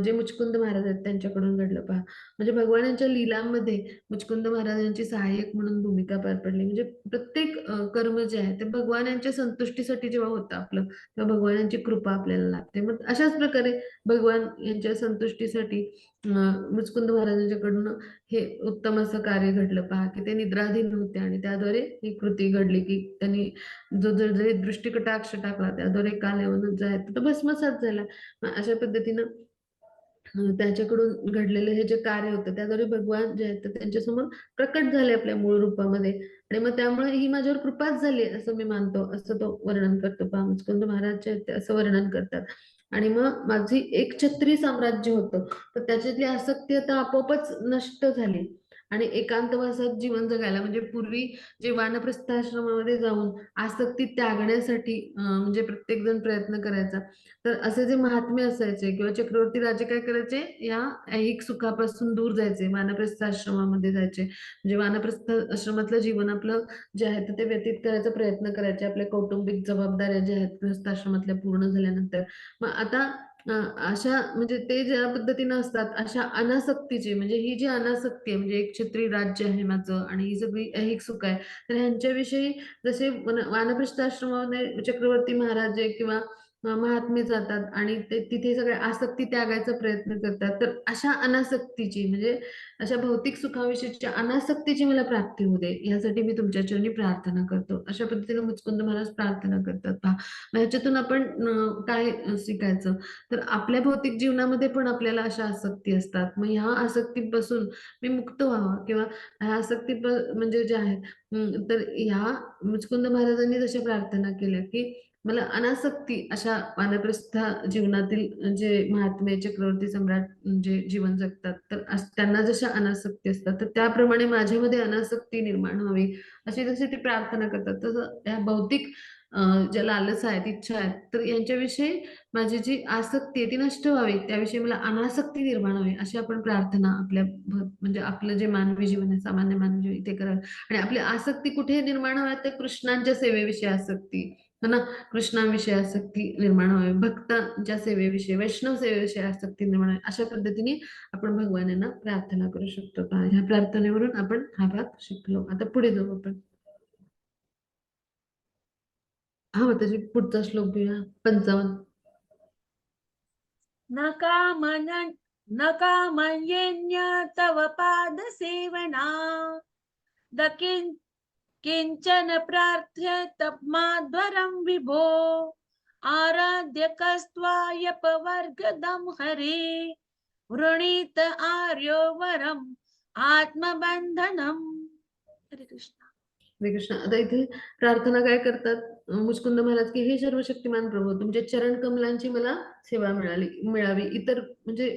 S2: जे मुचकुंद महाराज आहेत त्यांच्याकडून घडलं पहा. म्हणजे भगवानांच्या लीलांमध्ये मुचकुंद महाराजांची सहाय्यक म्हणून भूमिका पार पडली. म्हणजे प्रत्येक कर्म जे आहे ते भगवानांच्या संतुष्टीसाठी जेव्हा होतं आपलं, तेव्हा भगवानांची कृपा आपल्याला लाभते. मग अशाच प्रकारे भगवान यांच्या संतुष्टीसाठी मुचकुंद महाराजांच्याकडून हे उत्तम असं कार्य घडलं पहा, की ते निद्राधीन होते आणि त्याद्वारे ही कृती घडली, की त्यांनी जो जरी दृष्टिकटाक्ष टाकला त्याद्वारे काल येऊन जो आहे तो भस्मसात झाला. मग अशा पद्धतीनं त्याच्याकडून घडलेलं हे जे कार्य होतं त्याद्वारे भगवान जे आहेत तर त्यांच्यासमोर प्रकट झाले आपल्या मूळ रूपामध्ये. आणि मग त्यामुळे ही माझ्यावर कृपाच झाली असं मी मानतो, असं तो वर्णन करतो पहा. मुचकुंद महाराज जे आहेत ते असं वर्णन करतात. आणि मग माझी एकछत्री साम्राज्य होतं तर त्याच्यातली आसक्ती आता आपोआपच नष्ट झाली. आणि एकांतवासात जीवन जगायला म्हणजे पूर्वी जे वानप्रस्थ आश्रमामध्ये जाऊन आसक्ती त्यागण्यासाठी म्हणजे प्रत्येक जण प्रयत्न करायचा. तर असे जे महात्मे असायचे किंवा चक्रवर्ती राजे काय करायचे, या ऐहिक सुखापासून दूर जायचे, वानप्रस्थ आश्रमामध्ये जायचे. म्हणजे वानप्रस्थ आश्रमातलं जीवन आपलं जे आहे तर ते व्यतीत करायचा प्रयत्न करायचे. आपल्या कौटुंबिक जबाबदाऱ्या ज्या आहेत गृहस्थाश्रमातल्या पूर्ण झाल्यानंतर. मग आता अशा म्हणजे ते ज्या पद्धतीनं असतात अशा अनासक्तीची म्हणजे ही जी अनासक्ती आहे म्हणजे एक क्षत्रिय राज्य आहे माझं आणि ही सगळी ऐहिक सुख आहे. तर ह्यांच्याविषयी जसे वानप्रस्थ आश्रमामध्ये चक्रवर्ती महाराज आहे किंवा महात्मे जातात आणि ते तिथे सगळ्या आसक्ती त्यागायचा प्रयत्न करतात. तर अशा अनासक्तीची म्हणजे अशा भौतिक सुखाविषयीच्या अनासक्तीची मला प्राप्ती होऊ दे, यासाठी मी तुमच्या चरणी प्रार्थना करतो. अशा पद्धतीने मुचकुंद महाराज प्रार्थना करतात पहा. मग ह्याच्यातून आपण काय शिकायचं? तर आपल्या भौतिक जीवनामध्ये पण आपल्याला अशा आसक्ती असतात. मग ह्या आसक्तीपासून मी मुक्त व्हावं किंवा ह्या आसक्ती म्हणजे जे आहे तर ह्या मुचकुंद महाराजांनी जशा प्रार्थना केल्या, की मला अनासक्ती अशा वानप्रस्थ जीवनातील जे महात्मे चक्रवर्ती सम्राट जे जीवन जगतात तर त्यांना जशा अनासक्ती असतात तर त्याप्रमाणे माझ्यामध्ये अनासक्ती निर्माण व्हावी अशी जशी ती प्रार्थना करतात तसं त्या भौतिक ज्या लालसा आहेत इच्छा आहेत तर यांच्याविषयी माझी जी आसक्ती आहे ती नष्ट व्हावी त्याविषयी मला अनासक्ती निर्माण व्हावी अशी आपण प्रार्थना आपल्या म्हणजे आपलं जे मानवी जीवन आहे सामान्य मानवी जीवन ते करावं. आणि आपली आसक्ती कुठे निर्माण व्हाव्यात तर कृष्णांच्या सेवेविषयी आसक्ती हो ना, कृष्णाविषयी आसक्ती निर्माण व्हावी, भक्तांच्या सेवेविषयी, वैष्णव सेवेविषयी आसक्ती निर्माण व्हावी. अशा पद्धतीने आपण भगवानांना प्रार्थना करू शकतो. ह्या प्रार्थनेवरून आपण हा भाग शिकलो. आता पुढे जाऊ आपण. हा माताजी, पुढचा श्लोक घेऊया, 55.
S1: न कामन न कामयेन्य तव पादसेवना दकिं किंचन प्रार्थ्य तप्माद्वरं विभो आराध्य कस्त्वायपवर्गदं हरे वृणीत आर्यो वरम आत्मबंधनम. हरे कृष्ण.
S2: हरे कृष्ण. आता इथे प्रार्थना काय करतात मुचकुंद महाराज, की हे सर्वशक्तिमान प्रभू, तुमच्या चरण कमलांची मला सेवा मिळावी. इतर म्हणजे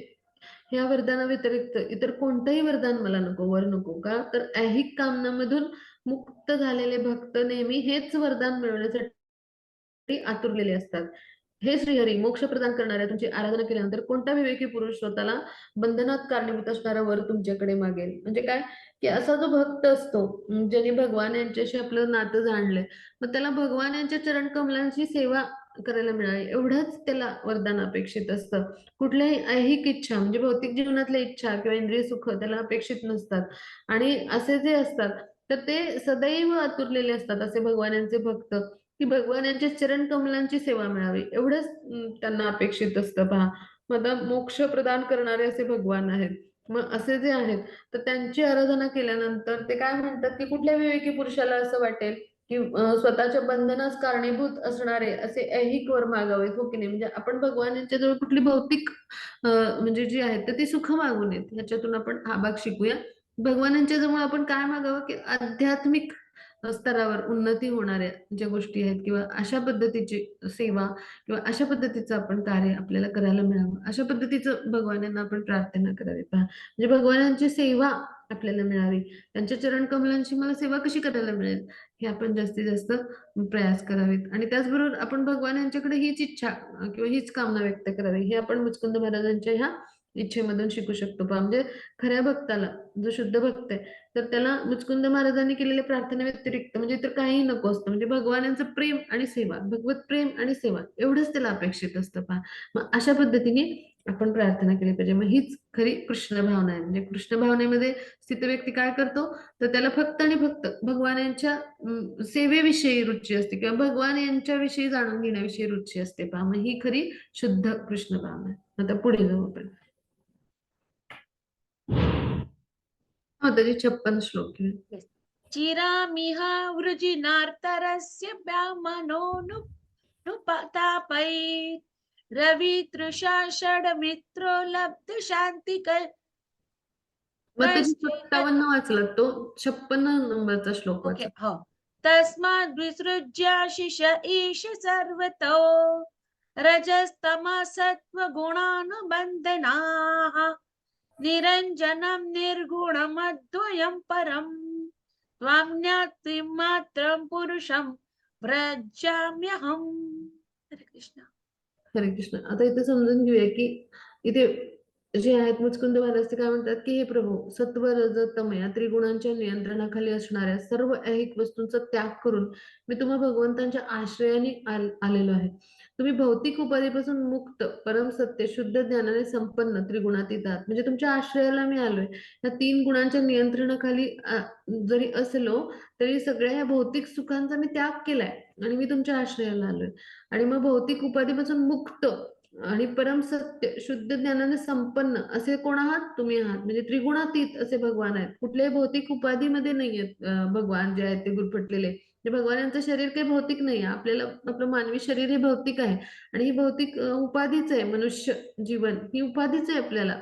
S2: ह्या वरदाना व्यतिरिक्त इतर कोणतंही वरदान मला नको, वर नको. का तर ऐहिक कामनामधून मुक्त झालेले भक्त नेहमी हेच वरदान मिळवण्यासाठी आतुरलेले असतात. हे श्रीहरी, मोक्ष प्रदान करणाऱ्या, तुमची आराधना केल्यानंतर कोणता विवेकी पुरुष स्वतःला बंधनात कारणीभूत असणारा वर तुमच्याकडे मागेल. म्हणजे काय, की असा जो भक्त असतो ज्याने भगवान यांच्याशी आपलं नातं जाणलंय, मग त्याला भगवान यांच्या चरण कमलांची सेवा करायला मिळावी एवढंच त्याला वरदान अपेक्षित असतं. कुठल्याही ऐहिक इच्छा म्हणजे भौतिक जीवनातल्या इच्छा किंवा इंद्रिय सुख त्याला अपेक्षित नसतात. आणि असे जे असतात तर ते सदैव आतुरलेले असतात असे भगवान यांचे भक्त, की भगवान यांच्या चरण कमलांची सेवा मिळावी एवढंच त्यांना अपेक्षित असतं. पहा, मग आता मोक्ष प्रदान करणारे असे भगवान आहेत. मग असे जे आहेत तर त्यांची आराधना केल्यानंतर ते काय म्हणतात, की कुठल्या विवेकी पुरुषाला असं वाटेल की स्वतःच्या बंधनास कारणीभूत असणारे असे ऐहिक वर मागावेत, हो की नाही. म्हणजे आपण भगवान यांच्याजवळ कुठली भौतिक म्हणजे जी आहेत तर ती सुख मागू नयेत. ह्याच्यातून आपण हा भाग शिकूया. भगवानांच्या जवळ आपण काय मागावं, की आध्यात्मिक स्तरावर उन्नती होणाऱ्या ज्या गोष्टी आहेत किंवा अशा पद्धतीची सेवा किंवा अशा पद्धतीचं आपण कार्य आपल्याला करायला मिळावं, अशा पद्धतीचं भगवानांना आपण प्रार्थना करावी. पहा, म्हणजे भगवानांची सेवा आपल्याला मिळावी, त्यांच्या चरण कमलांची मला सेवा कशी करायला मिळेल, हे आपण जास्तीत जास्त प्रयास करावेत. आणि त्याचबरोबर आपण भगवान यांच्याकडे हीच इच्छा किंवा हीच कामना व्यक्त करावी, हे आपण मुचकुंद महाराजांच्या ह्या इच्छेमधून शिकू शकतो. पहा, म्हणजे खऱ्या भक्ताला, जो शुद्ध भक्त आहे, तर त्याला मुचकुंद महाराजांनी केलेल्या प्रार्थनेव्यतिरिक्त म्हणजे इतर काहीही नको असतं. म्हणजे भगवानांचं प्रेम आणि सेवा, भगवत प्रेम आणि सेवा एवढंच त्याला अपेक्षित असतं. पहा, मग अशा पद्धतीने आपण प्रार्थना केली पाहिजे. मग हीच खरी कृष्ण भावना आहे. म्हणजे कृष्ण भावनेमध्ये स्थित व्यक्ती काय करतो, तर त्याला फक्त आणि फक्त भगवान यांच्या सेवेविषयी रुची असते किंवा भगवान यांच्याविषयी जाणून घेण्याविषयी रुची असते. पहा, मग ही खरी शुद्ध कृष्ण भावना आहे. आता पुढे जाऊ आपण. हो, त्याचे 56 श्लोक आहे.
S1: Yes. चिरामिह वृजिनार्तरस्य ब्राह्मणोऽनुपतापै रवितृषा षड्मित्रो लब्ध शांती
S2: मग त्याची
S1: कश्चैव.
S2: 57 वाचला, तो 56 नंबरचा श्लोक
S1: ओके,
S2: वाचा.
S1: हो. तस्माद्विसृज्याशिष ईश सर्वतो रजस्तमसत्त्वगुणानुबन्धनाः निरञ्जनं निर्गुणमद्वयं परं त्वां ज्ञातुं मात्रं पुरुषं व्रजाम्यहम्. हरे कृष्ण.
S2: हरे कृष्ण. आता इथे समजून घेऊया, की इथे जे आहेत मुचकुंद महाराज ते काय म्हणतात, की हे प्रभू, सत्व रज तम या त्रिगुणांच्या नियंत्रणाखाली असणाऱ्या सर्व ऐहिक वस्तूंचा त्याग करून मी तुम्हा भगवंतांच्या आश्रयाने आलेलो आहे. तुम्ही भौतिक उपाधीपासून मुक्त, परम सत्य, शुद्ध ज्ञानाने संपन्न, त्रिगुणातीत आहात. म्हणजे तुमच्या आश्रयाला मी आलोय. या 3 गुणांच्या नियंत्रणाखाली जरी असलो तरी सगळ्या ह्या भौतिक सुखांचा मी त्याग केलाय आणि मी तुमच्या आश्रयाला आलोय. आणि मग भौतिक उपाधीपासून मुक्त आणि परम सत्य, शुद्ध ज्ञानाने संपन्न असे कोण आहात, तुम्ही आहात. म्हणजे त्रिगुणातीत असे भगवान आहेत. कुठल्याही भौतिक उपाधीमध्ये नाहीयेत भगवान जे आहेत ते गुरफटलेले. म्हणजे भगवान यांचं शरीर काही भौतिक नाही आहे. आपल्याला आपलं मानवी शरीर हे भौतिक आहे आणि ही भौतिक उपाधीच आहे. मनुष्य जीवन ही उपाधीच आहे आपल्याला.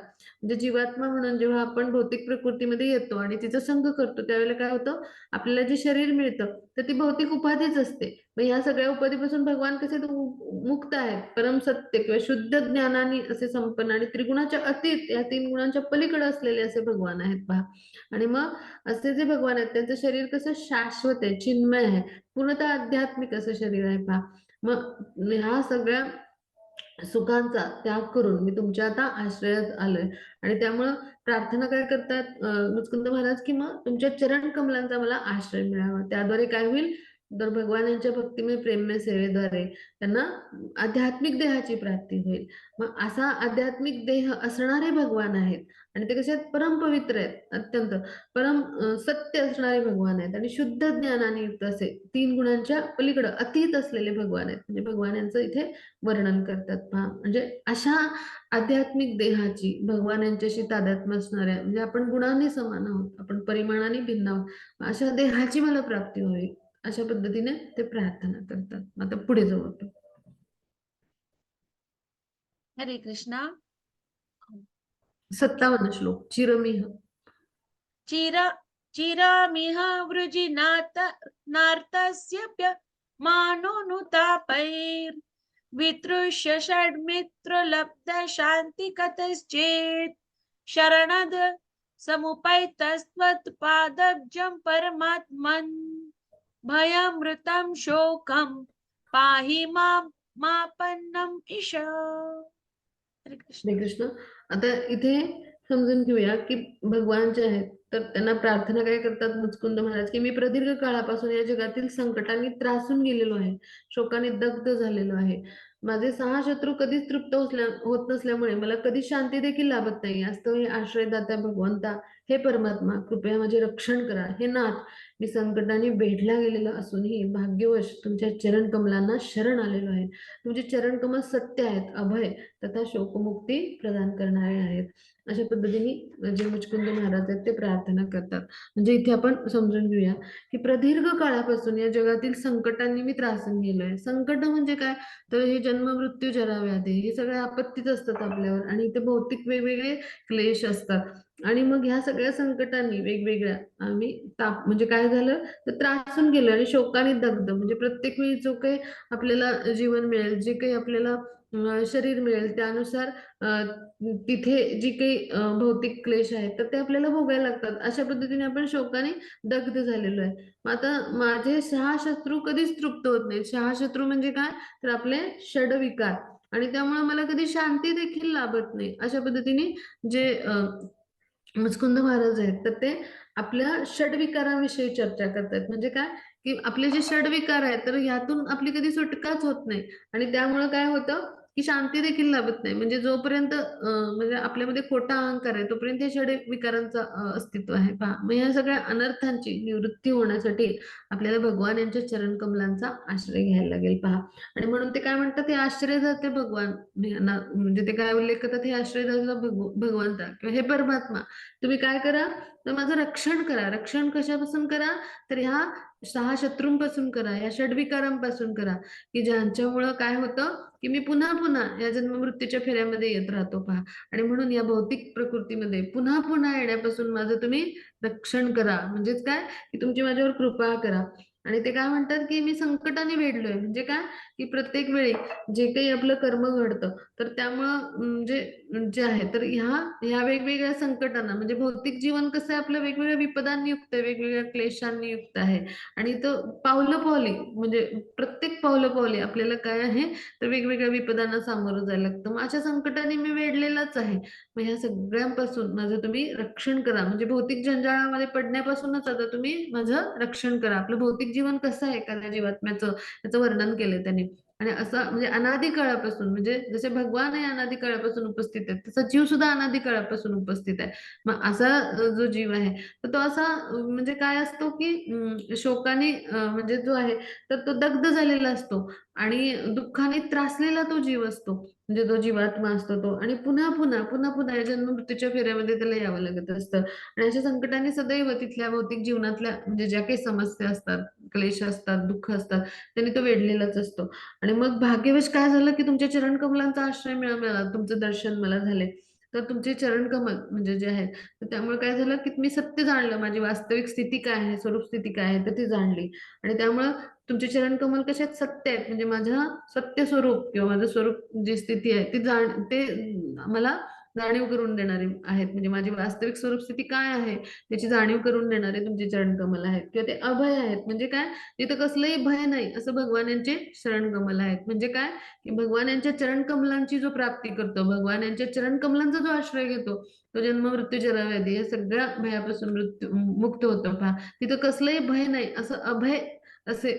S2: म्हणजे जीवात्मा म्हणून जेव्हा आपण भौतिक प्रकृतीमध्ये येतो आणि तिचा संग करतो त्यावेळेला काय होतं, आपल्याला जे शरीर मिळतं तर ती भौतिक उपाधीच असते. मग ह्या सगळ्या उपाधीपासून भगवान कसे मुक्त आहेत, परम सत्य किंवा शुद्ध ज्ञानाने असे संपन्न आणि त्रिगुणाच्या अतीत या 3 गुणांच्या पलीकडे असलेले असे भगवान आहेत. पहा, आणि मग असे जे भगवान आहेत त्यांचं शरीर कसं शाश्वत आहे, चिन्मय आहे, पूर्णतः आध्यात्मिक असं शरीर आहे. पहा, मग ह्या सगळ्या सुखांचा त्याग करून मी तुमच्या आता आश्रयात आलोय. आणि त्यामुळं प्रार्थना काय करतात मुचकुंद महाराज, की मग तुमच्या चरण कमलांचा मला आश्रय मिळावा. त्याद्वारे काय होईल, तर भगवानांच्या भक्तिमय प्रेममय सेवेद्वारे त्यांना आध्यात्मिक देहाची प्राप्ती होईल. मग असा आध्यात्मिक देह असणारे भगवान आहेत आणि ते कसे आहेत? परमपवित्र आहेत, अत्यंत सत्य असणारे भगवान आहेत आणि शुद्ध ज्ञानाने युक्त असे 3 गुणांच्या पलीकडे अतीत असलेले भगवान आहेत. म्हणजे भगवान यांचं इथे वर्णन करतात पहा. म्हणजे अशा आध्यात्मिक देहाची भगवान यांच्याशी तादात्म्य असणाऱ्या, म्हणजे आपण गुणांनी समान आहोत, आपण परिमाणाने भिन्न आहोत, अशा देहाची मला प्राप्ती व्हावी, अशा पद्धतीने ते प्रार्थना करतात. आता पुढे जाऊ आपण.
S1: हरे कृष्णा.
S2: 57 श्लोक. चिरमिह.
S1: चिरा चिरामिह वृजिनाथ नार्तस्य मानोनुतापैर् वितृष्य षड्मित्रलब्ध शान्तिकतश्चेत् शरणद समुपैतस्त्वत्पादब्जं परमात्मन् भयमृतं शोकं पाहि मापन्नम् ईश. हरे कृष्ण.
S2: हरे कृष्ण. आता इथे समजून घेऊया की भगवान जे आहेत तर त्यांना प्रार्थना काय करतात मुचकुंद महाराज, की मी प्रदीर्घ काळापासून या जगातील संकटांनी त्रासून गेलेलो आहे, शोकाने दग्ध झालेलो आहे. माझे 6 शत्रू कधीच तृप्त होत नसल्यामुळे मला कधी शांती देखील लाभत नाही. असतो हे आश्रयदाता भगवंता, हे परमात्मा, कृपया माझे रक्षण करा. हे नाथ, मी संकटाने वेढला गेलेलो असूनही भाग्यवश तुमच्या चरण कमलांना शरण आलेलो आहे. तुमचे चरण कमल सत्य आहेत, अभय तथा शोकमुक्ती प्रदान करणारे आहेत. अशा पद्धतीने जे मुचकुंद महाराज आहेत ते प्रार्थना करतात. म्हणजे इथे आपण समजून घेऊया की प्रदीर्घ काळापासून या जगातील संकटांनी मी त्रासून गेलोय. संकट म्हणजे काय? तर हे जन्म मृत्यू जरा व्याधी हे सगळे आपत्तीच असतात आपल्यावर आणि इथे भौतिक वेगवेगळे क्लेश असतात. आणि मग ह्या सगळ्या संकटांनी वेगवेगळ्या आम्ही ताप म्हणजे काय झालं तर त्रासून गेलो आणि शोकाने दग्ध, म्हणजे प्रत्येक वेळी जो काही आपल्याला जीवन मिळेल, जे काही आपल्याला शरीर मिळेल त्यानुसार तिथे जी काही भौतिक क्लेश आहेत तर ते आपल्याला भोगायला लागतात. अशा पद्धतीने आपण शोकाने दग्ध झालेलो आहे. मग आता माझे 6 शत्रू कधीच तृप्त होत नाहीत. 6 शत्रू म्हणजे काय? तर आपले षडविकार, आणि त्यामुळे मला कधी शांती देखील लाभत नाही. अशा पद्धतीने जे मुचकुंद महाराज आहेत तर ते आपल्या षडविकाराविषयी चर्चा करतात. म्हणजे काय? की आपले जे षडविकार आहेत तर ह्यातून आपली कधी सुटकाच होत नाही आणि त्यामुळे काय होतं की शांती देखील लाभत नाही. म्हणजे जोपर्यंत म्हणजे आपल्यामध्ये खोटा अहंकार आहे तोपर्यंत हे षडविकारांचं अस्तित्व आहे पहा. मग या सगळ्या अनर्थांची निवृत्ती होण्यासाठी आपल्याला भगवान यांच्या चरण कमलांचा आश्रय घ्यायला लागेल पहा. आणि म्हणून ते काय म्हणतात, हे आश्रयदाते भगवान, म्हणजे ते काय उल्लेख करतात, हे आश्रयदाता भगवंता किंवा हे परमात्मा, तुम्ही काय करा तर माझं रक्षण करा. रक्षण कशापासून करा? तर ह्या 6 शत्रूंपासून करा, या षडविकारांपासून करा, की ज्यांच्यामुळं काय होतं की मी पुन्हा पुन्हा या जन्ममृत्यूच्या फेऱ्यामध्ये येत राहतो पहा. आणि म्हणून या भौतिक प्रकृतीमध्ये पुन्हा पुन्हा येण्यापासून माझं तुम्ही रक्षण करा. म्हणजेच काय? की तुमची माझ्यावर कृपा करा. आणि ते काय म्हणतात की मी संकटाने वेढलोय. म्हणजे काय? की प्रत्येक वेळी जे काही आपलं कर्म घडतं तर त्यामुळं म्हणजे जे आहे तर ह्या वेगवेगळ्या संकटांना, म्हणजे भौतिक जीवन कसं आहे आपलं वेगवेगळ्या विपदांनी युक्त आहे, वेगवेगळ्या क्लेशांनी युक्त आहे. आणि तो पावलं-पावली म्हणजे प्रत्येक पावलं-पावली आपल्याला काय आहे तर वेगवेगळ्या विपदांना सामोरं जायला लागतं. मग अशा संकटाने मी वेढलेलाच आहे. मग ह्या सगळ्यांपासून माझं तुम्ही रक्षण करा. म्हणजे भौतिक जंजाळामध्ये पडण्यापासूनच आता तुम्ही माझं रक्षण करा. आपलं भौतिक जीवन कसं आहे एखाद्या जीवात्म्याचं, त्याचं वर्णन केलंय त्यांनी. आणि असं म्हणजे अनादी काळापासून, म्हणजे जसे भगवान हे अनादी काळापासून उपस्थित आहेत, तसा जीव सुद्धा अनादी काळापासून उपस्थित आहे. मग असा जो जीव आहे तर तो असा म्हणजे काय असतो की शोकाने म्हणजे जो आहे तर तो दग्ध झालेला असतो आणि दुःखाने त्रासलेला तो जीव असतो. म्हणजे जो जीवात्मा असतो तो, आणि पुन्हा या जन्म-मृत्यूच्या फेऱ्यामध्ये त्याला यावं लागत असतं. आणि अशा संकटाने सदैव तिथल्या भौतिक जीवनातल्या म्हणजे ज्या काही समस्या असतात, क्लेश असतात, दुःख असतात, त्यांनी तो वेढलेलाच असतो. आणि मग भाग्यवश काय झालं की तुमच्या चरण कमलांचा आश्रय मिळाला, तुमचं दर्शन मला झाले. तर तुमचे चरण कमल म्हणजे जे आहेत, तर त्यामुळे काय झालं की मी सत्य जाणलं, माझी वास्तविक स्थिती काय आहे, स्वरूप स्थिती काय आहे, तर ती जाणली. आणि त्यामुळं तुमचे चरण कमल कसे आहेत? सत्य आहेत. म्हणजे माझं सत्य स्वरूप किंवा माझं स्वरूप जी स्थिती आहे ती ते मला जाणीव करून देणारे आहेत. म्हणजे माझी वास्तविक स्वरूप स्थिती काय आहे त्याची जाणीव करून देणारे तुमचे चरण कमल आहेत, किंवा ते अभय आहेत. म्हणजे काय? तिथं कसलंही भय नाही असं भगवान यांचे शरण कमल आहेत. म्हणजे काय? की भगवान यांच्या चरण कमलांची जो प्राप्ती करतो, भगवान यांच्या चरण कमलांचा जो आश्रय घेतो, तो जन्म मृत्यू जरा व्याधी या सगळ्या भयापासून मुक्त होतो पहा. तिथं कसलंही भय नाही, असं अभय असे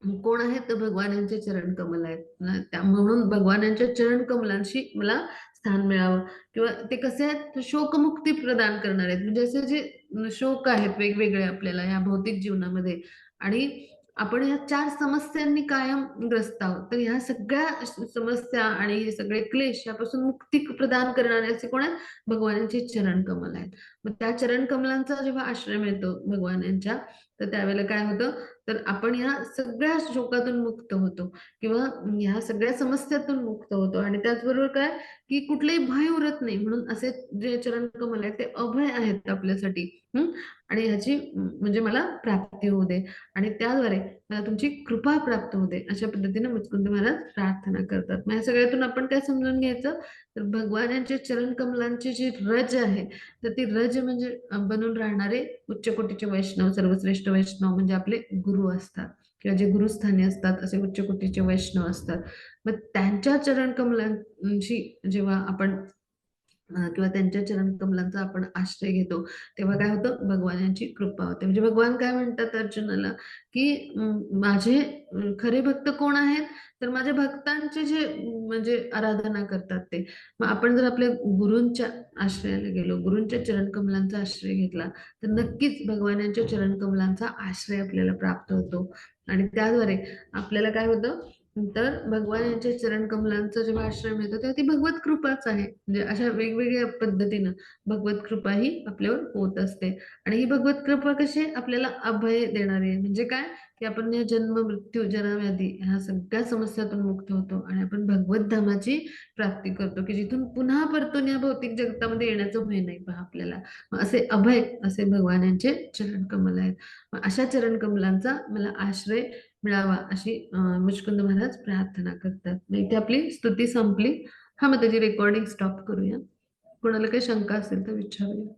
S2: कोण आहेत? तर भगवानांचे चरण कमल आहेत ना, त्या म्हणून भगवानांच्या चरण कमलांशी मला स्थान मिळावं किंवा ते कसे आहेत? तर शोकमुक्ती प्रदान करणारे आहेत. म्हणजे असे जे शोक आहेत वेगवेगळे आपल्याला या भौतिक जीवनामध्ये आणि आपण ह्या 4 समस्यांनी कायम ग्रस्त आहोत. तर ह्या सगळ्या समस्या आणि हे सगळे क्लेश यापासून मुक्ती प्रदान करणारे असे कोण आहेत? भगवानांचे चरण कमल आहेत. मग त्या चरण कमलांचा जेव्हा आश्रय मिळतो भगवानांच्या, तर त्यावेळेला काय होतं? तर आपण ह्या सगळ्या शोकातून मुक्त होतो किंवा ह्या सगळ्या समस्यातून मुक्त होतो आणि त्याचबरोबर काय, की कुठलंही भय उरत नाही. म्हणून असे जे चरण कमल आहेत ते अभय आहेत आपल्यासाठी. आणि ह्याची म्हणजे मला प्राप्ती होऊ दे आणि त्याद्वारे मला तुमची कृपा प्राप्त होऊ दे. अशा पद्धतीने मुचकुंद महाराज प्रार्थना करतात. मग या सगळ्यातून आपण काय समजून घ्यायचं? तर भगवानांचे चरण कमलांची जी रज आहे, तर ती रज म्हणजे बनून राहणारे उच्च कोटीचे वैष्णव, सर्वश्रेष्ठ वैष्णव म्हणजे आपले गुरु असतात किंवा जे गुरुस्थानी असतात असे उच्च कोटीचे वैष्णव असतात. मग त्यांच्या चरण कमलांशी जेव्हा आपण किंवा त्यांच्या चरण कमलांचा आपण आश्रय घेतो, तेव्हा काय होतं? भगवानांची कृपा होते. म्हणजे भगवान काय म्हणतात अर्जुनाला, की माझे खरे भक्त कोण आहेत? तर माझ्या भक्तांचे जे म्हणजे आराधना करतात ते. मग आपण जर आपल्या गुरूंच्या आश्रयाला गेलो, गुरूंच्या चरण कमलांचा आश्रय घेतला, तर नक्कीच भगवानांच्या चरण कमलांचा आश्रय आपल्याला प्राप्त होतो आणि त्याद्वारे आपल्याला काय होतं? तर भगवान यांच्या चरण कमलांचा जेव्हा आश्रय मिळतो तेव्हा ती भगवत कृपाच आहे. म्हणजे अशा वेगवेगळ्या पद्धतीनं भगवत कृपा ही आपल्यावर होत असते आणि ही भगवत कृपा कशी आहे? आपल्याला अभय देणारी आहे. म्हणजे काय? की आपण या जन्म, मृत्यू, जरा व्याधी ह्या सगळ्या समस्यातून मुक्त होतो आणि आपण भगवत धामाची प्राप्ती करतो, की जिथून पुन्हा परतून या भौतिक जगतामध्ये येण्याचं भय नाही पहा आपल्याला. मग असे अभय असे भगवान यांचे चरण कमल आहेत. मग अशा चरण कमलांचा मला आश्रय मिळावा अशी मुचकुंद महाराज प्रार्थना करतात. मग इथे आपली स्तुती संपली. मग त्याची रेकॉर्डिंग स्टॉप करूया. कोणाला काही शंका असेल तर विचारूया.